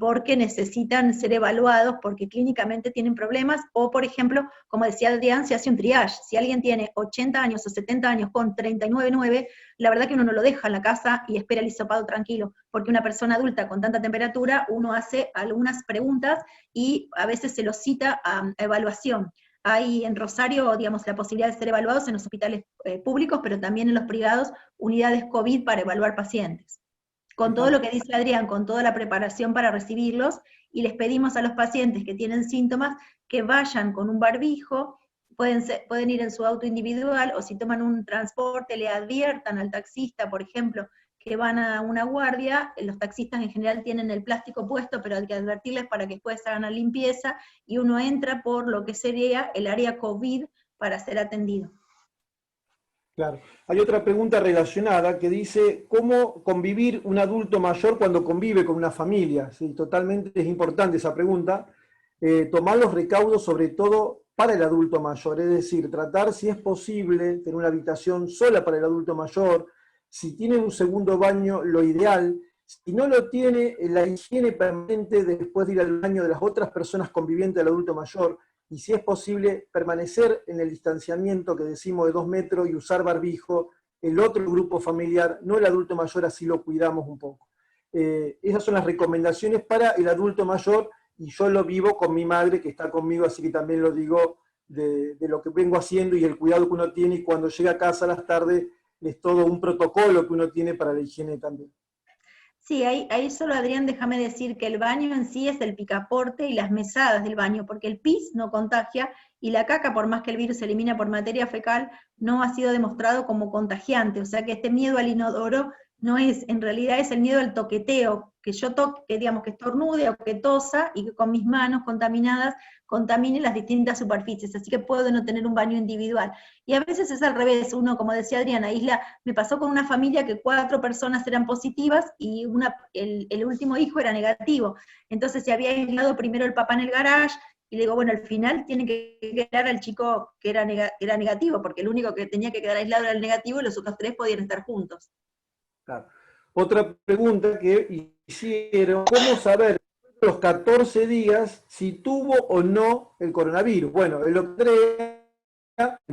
porque necesitan ser evaluados, porque clínicamente tienen problemas, o por ejemplo, como decía Adrián, se hace un triage. Si alguien tiene 80 años o 70 años con 39,9, la verdad que uno no lo deja en la casa y espera el hisopado tranquilo, porque una persona adulta con tanta temperatura, uno hace algunas preguntas y a veces se lo cita a evaluación. hay en Rosario, digamos, la posibilidad de ser evaluados en los hospitales públicos, pero también en los privados, unidades COVID para evaluar pacientes. Con todo lo que dice Adrián, con toda la preparación para recibirlos, y les pedimos a los pacientes que tienen síntomas que vayan con un barbijo, pueden ir en su auto individual, o si toman un transporte, le adviertan al taxista, por ejemplo, que van a una guardia. Los taxistas en general tienen el plástico puesto, pero hay que advertirles para que después hagan la limpieza, y uno entra por lo que sería el área COVID para ser atendido. Claro. Hay otra pregunta relacionada que dice, ¿cómo convivir un adulto mayor cuando convive con una familia? Sí, totalmente es importante esa pregunta. Tomar los recaudos sobre todo para el adulto mayor, es decir, tratar si es posible tener una habitación sola para el adulto mayor, si tiene un segundo baño, lo ideal. Si no lo tiene, la higiene permanente después de ir al baño de las otras personas convivientes del adulto mayor, y si es posible permanecer en el distanciamiento que decimos de 2 metros y usar barbijo, el otro grupo familiar, no el adulto mayor, así lo cuidamos un poco. Esas son las recomendaciones para el adulto mayor, y yo lo vivo con mi madre que está conmigo, así que también lo digo de lo que vengo haciendo y el cuidado que uno tiene, y cuando llega a casa a las tardes es todo un protocolo que uno tiene para la higiene también. Sí, ahí solo, Adrián, déjame decir que el baño en sí es el picaporte y las mesadas del baño, porque el pis no contagia, y la caca, por más que el virus se elimina por materia fecal, no ha sido demostrado como contagiante. O sea que este miedo al inodoro no es, en realidad es el miedo al toqueteo, que yo toque, que digamos que estornude o que tosa, y que con mis manos contaminadas contamine las distintas superficies, así que puedo no tener un baño individual. Y a veces es al revés, uno, como decía Adriana, me pasó con una familia que 4 personas eran positivas, y el último hijo era negativo, entonces se había aislado primero el papá en el garage, y le digo, bueno, al final tiene que quedar al chico que era negativo, porque el único que tenía que quedar aislado era el negativo, y los otros 3 podían estar juntos. Claro. Otra pregunta que hicieron, ¿cómo saber los 14 días si tuvo o no el coronavirus? Bueno, el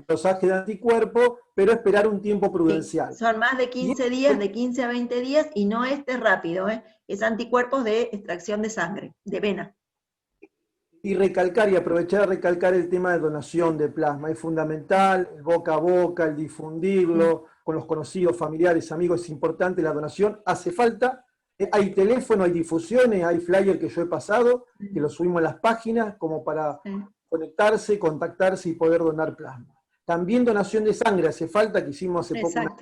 dosaje de anticuerpos, pero esperar un tiempo prudencial. Sí, son más de 15 días, de 15 a 20 días, y no es rápido, es anticuerpos de extracción de sangre, de vena. Y recalcar y aprovechar a recalcar el tema de donación de plasma. Es fundamental, el boca a boca, el difundirlo con los conocidos, familiares, amigos, es importante la donación. Hace falta, hay teléfono, hay difusiones, hay flyer que yo he pasado, que los subimos a las páginas como para conectarse, contactarse y poder donar plasma. También donación de sangre hace falta, que hicimos hace poco.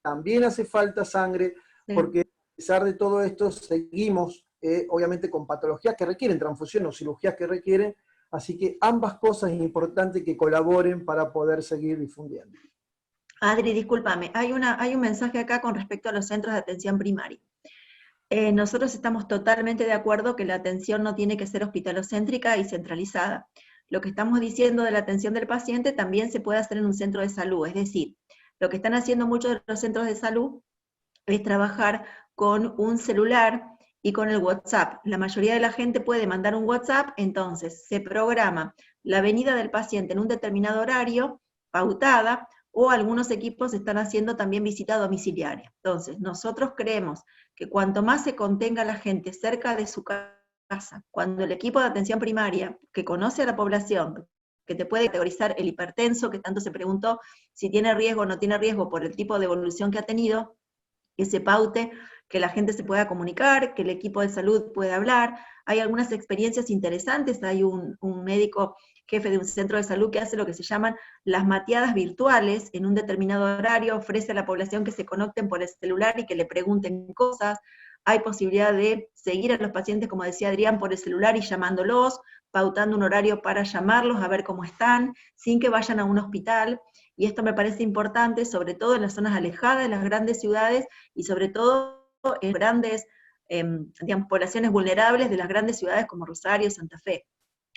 También hace falta sangre, porque a pesar de todo esto seguimos obviamente con patologías que requieren transfusión o cirugías que requieren, así que ambas cosas es importante que colaboren para poder seguir difundiendo. Adri, discúlpame, hay un mensaje acá con respecto a los centros de atención primaria. Nosotros estamos totalmente de acuerdo que la atención no tiene que ser hospitalocéntrica y centralizada. Lo que estamos diciendo de la atención del paciente también se puede hacer en un centro de salud, es decir, lo que están haciendo muchos de los centros de salud es trabajar con un celular y con el WhatsApp. La mayoría de la gente puede mandar un WhatsApp, entonces se programa la venida del paciente en un determinado horario, pautada, o algunos equipos están haciendo también visita domiciliaria. Entonces, nosotros creemos que cuanto más se contenga la gente cerca de su casa, cuando el equipo de atención primaria, que conoce a la población, que te puede categorizar el hipertenso, que tanto se preguntó si tiene riesgo o no tiene riesgo por el tipo de evolución que ha tenido, que se paute, que la gente se pueda comunicar, que el equipo de salud pueda hablar. Hay algunas experiencias interesantes, hay un médico jefe de un centro de salud que hace lo que se llaman las mateadas virtuales, en un determinado horario ofrece a la población que se conecten por el celular y que le pregunten cosas. Hay posibilidad de seguir a los pacientes, como decía Adrián, por el celular y llamándolos, pautando un horario para llamarlos a ver cómo están, sin que vayan a un hospital. Y esto me parece importante, sobre todo en las zonas alejadas de las grandes ciudades, y sobre todo en grandes digamos, poblaciones vulnerables de las grandes ciudades como Rosario, Santa Fe.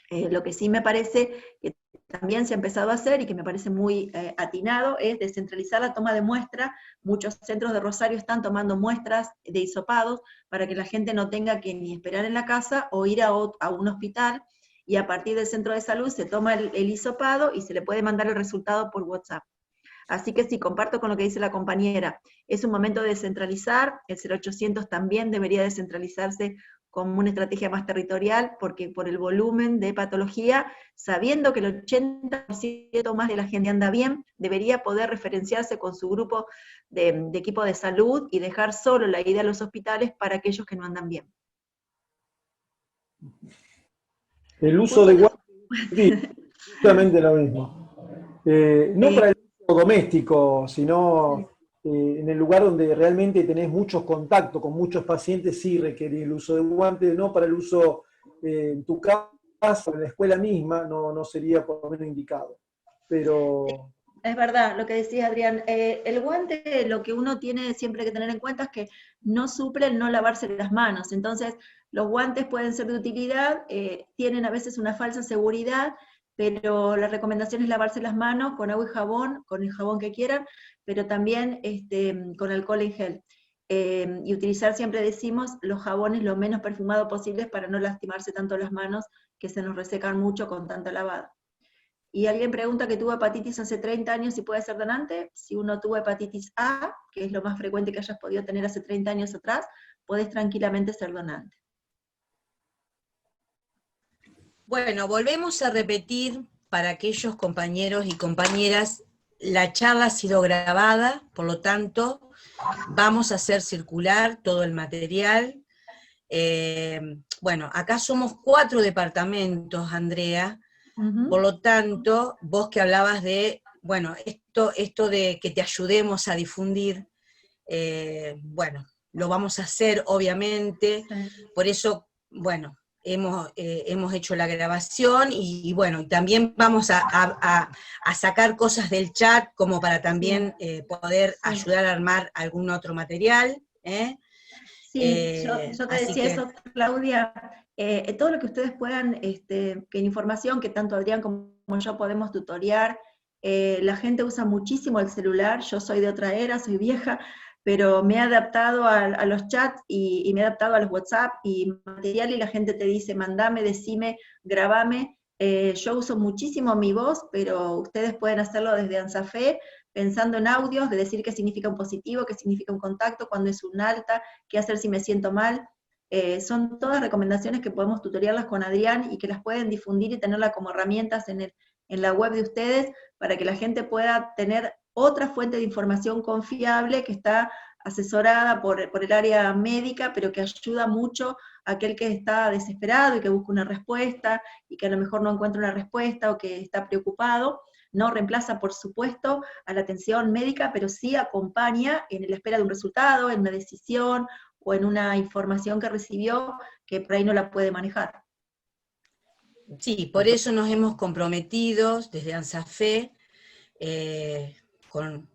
Lo que sí me parece que también se ha empezado a hacer, y que me parece muy atinado, es descentralizar la toma de muestras. Muchos centros de Rosario están tomando muestras de hisopados para que la gente no tenga que ni esperar en la casa o ir a un hospital, y a partir del centro de salud se toma el hisopado y se le puede mandar el resultado por WhatsApp. Así que sí, comparto con lo que dice la compañera, es un momento de descentralizar, el 0800 también debería descentralizarse como una estrategia más territorial, porque por el volumen de patología, sabiendo que el 80% más de la gente anda bien, debería poder referenciarse con su grupo de equipo de salud y dejar solo la ida a los hospitales para aquellos que no andan bien. El uso de guantes, justamente lo mismo. No para el uso doméstico, sino en el lugar donde realmente tenés muchos contactos con muchos pacientes, sí requerir el uso de guantes, no para el uso en tu casa o en la escuela misma, no sería por lo menos indicado. Pero... Es verdad, lo que decía Adrián, el guante lo que uno tiene siempre que tener en cuenta es que no suple el no lavarse las manos, entonces los guantes pueden ser de utilidad, tienen a veces una falsa seguridad, pero la recomendación es lavarse las manos con agua y jabón, con el jabón que quieran, pero también con alcohol en gel. Y utilizar, siempre decimos, los jabones lo menos perfumados posibles para no lastimarse tanto las manos, que se nos resecan mucho con tanta lavada. Y alguien pregunta que tuvo hepatitis hace 30 años y puede ser donante. Si uno tuvo hepatitis A, que es lo más frecuente que hayas podido tener hace 30 años atrás, podés tranquilamente ser donante. Bueno, volvemos a repetir para aquellos compañeros y compañeras, la charla ha sido grabada, por lo tanto, vamos a hacer circular todo el material. Bueno, acá somos 4 departamentos, Andrea. Por lo tanto, vos que hablabas de, bueno, esto de que te ayudemos a difundir, bueno, lo vamos a hacer, obviamente, por eso, bueno, hemos hecho la grabación, y bueno, y también vamos a sacar cosas del chat, como para también poder ayudar a armar algún otro material, Sí, yo te decía eso, Claudia, todo lo que ustedes puedan, que información que tanto Adrián como yo podemos tutorear, la gente usa muchísimo el celular, yo soy de otra era, soy vieja, pero me he adaptado a los chats y me he adaptado a los WhatsApp y material, y la gente te dice, mandame, decime, grabame. Yo uso muchísimo mi voz, pero ustedes pueden hacerlo desde ANSAFE, pensando en audios, de decir qué significa un positivo, qué significa un contacto, cuándo es un alta, qué hacer si me siento mal. Son todas recomendaciones que podemos tutoriarlas con Adrián y que las pueden difundir y tenerlas como herramientas en la web de ustedes, para que la gente pueda tener otra fuente de información confiable que está asesorada por el área médica, pero que ayuda mucho a aquel que está desesperado y que busca una respuesta, y que a lo mejor no encuentra una respuesta o que está preocupado. No reemplaza, por supuesto, a la atención médica, pero sí acompaña en la espera de un resultado, en una decisión o en una información que recibió que por ahí no la puede manejar. Sí, por eso nos hemos comprometido desde ANSAFE con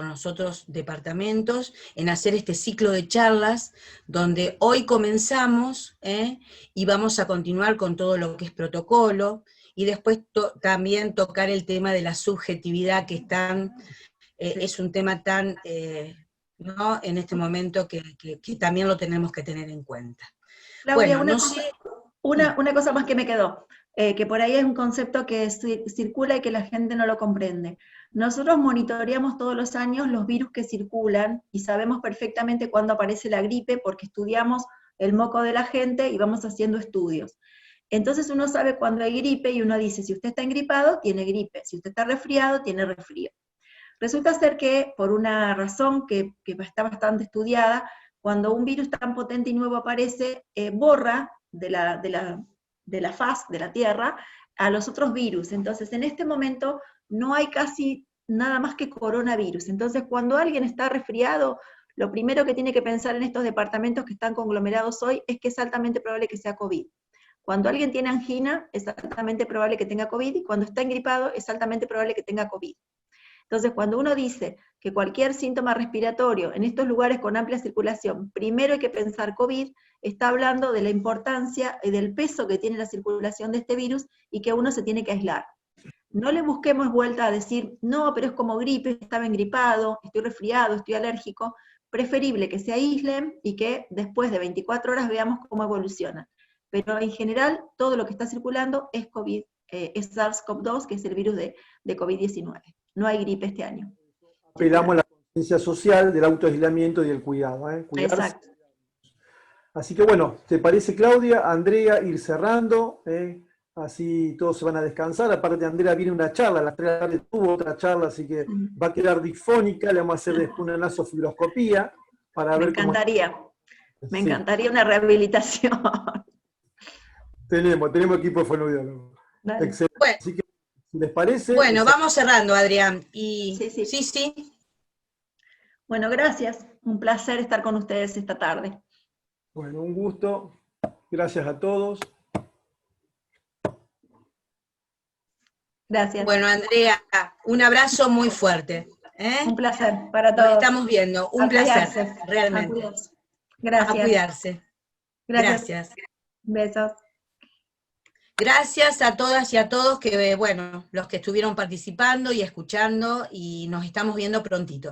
los otros departamentos en hacer este ciclo de charlas, donde hoy comenzamos y vamos a continuar con todo lo que es protocolo, y después también tocar el tema de la subjetividad, que es un tema tan, ¿no? En este momento que también lo tenemos que tener en cuenta. Claudia, bueno, una cosa más que me quedó, que por ahí es un concepto que circula y que la gente no lo comprende. Nosotros monitoreamos todos los años los virus que circulan y sabemos perfectamente cuándo aparece la gripe, porque estudiamos el moco de la gente y vamos haciendo estudios. Entonces uno sabe cuándo hay gripe y uno dice, si usted está engripado, tiene gripe, si usted está resfriado, tiene resfrío. Resulta ser que, por una razón que está bastante estudiada, cuando un virus tan potente y nuevo aparece, borra de la faz de la Tierra a los otros virus. Entonces, en este momento no hay casi nada más que coronavirus. Entonces, cuando alguien está resfriado, lo primero que tiene que pensar en estos departamentos que están conglomerados hoy es que es altamente probable que sea COVID. Cuando alguien tiene angina, es altamente probable que tenga COVID, y cuando está engripado, es altamente probable que tenga COVID. Entonces, cuando uno dice que cualquier síntoma respiratorio en estos lugares con amplia circulación, primero hay que pensar COVID, está hablando de la importancia y del peso que tiene la circulación de este virus y que uno se tiene que aislar. No le busquemos vuelta a decir, no, pero es como gripe, estaba engripado, estoy resfriado, estoy alérgico. Preferible que se aíslen y que después de 24 horas veamos cómo evoluciona. Pero en general, todo lo que está circulando es COVID, es SARS-CoV-2, que es el virus de COVID-19. No hay gripe este año. Apelamos a la conciencia social del autoaislamiento y del cuidado. Exacto. Así que bueno, ¿te parece, Claudia, Andrea, ir cerrando? Así todos se van a descansar. Aparte, Andrea viene una charla, a las 3 de la tarde tuvo otra charla, así que va a quedar difónica. Le vamos a hacer después una nasofibroscopía para ver cómo... Me encantaría una rehabilitación. Tenemos equipo de fonoaudiólogo. Excelente. Bueno, así que, si les parece... Bueno, vamos cerrando, Adrián. Sí. Bueno, gracias. Un placer estar con ustedes esta tarde. Bueno, un gusto. Gracias a todos. Gracias. Bueno, Andrea, un abrazo muy fuerte. Un placer para todos. Nos estamos viendo. Un placer, realmente. Gracias. A cuidarse. Gracias. Besos. Gracias a todas y a todos que, bueno, los que estuvieron participando y escuchando, y nos estamos viendo prontito.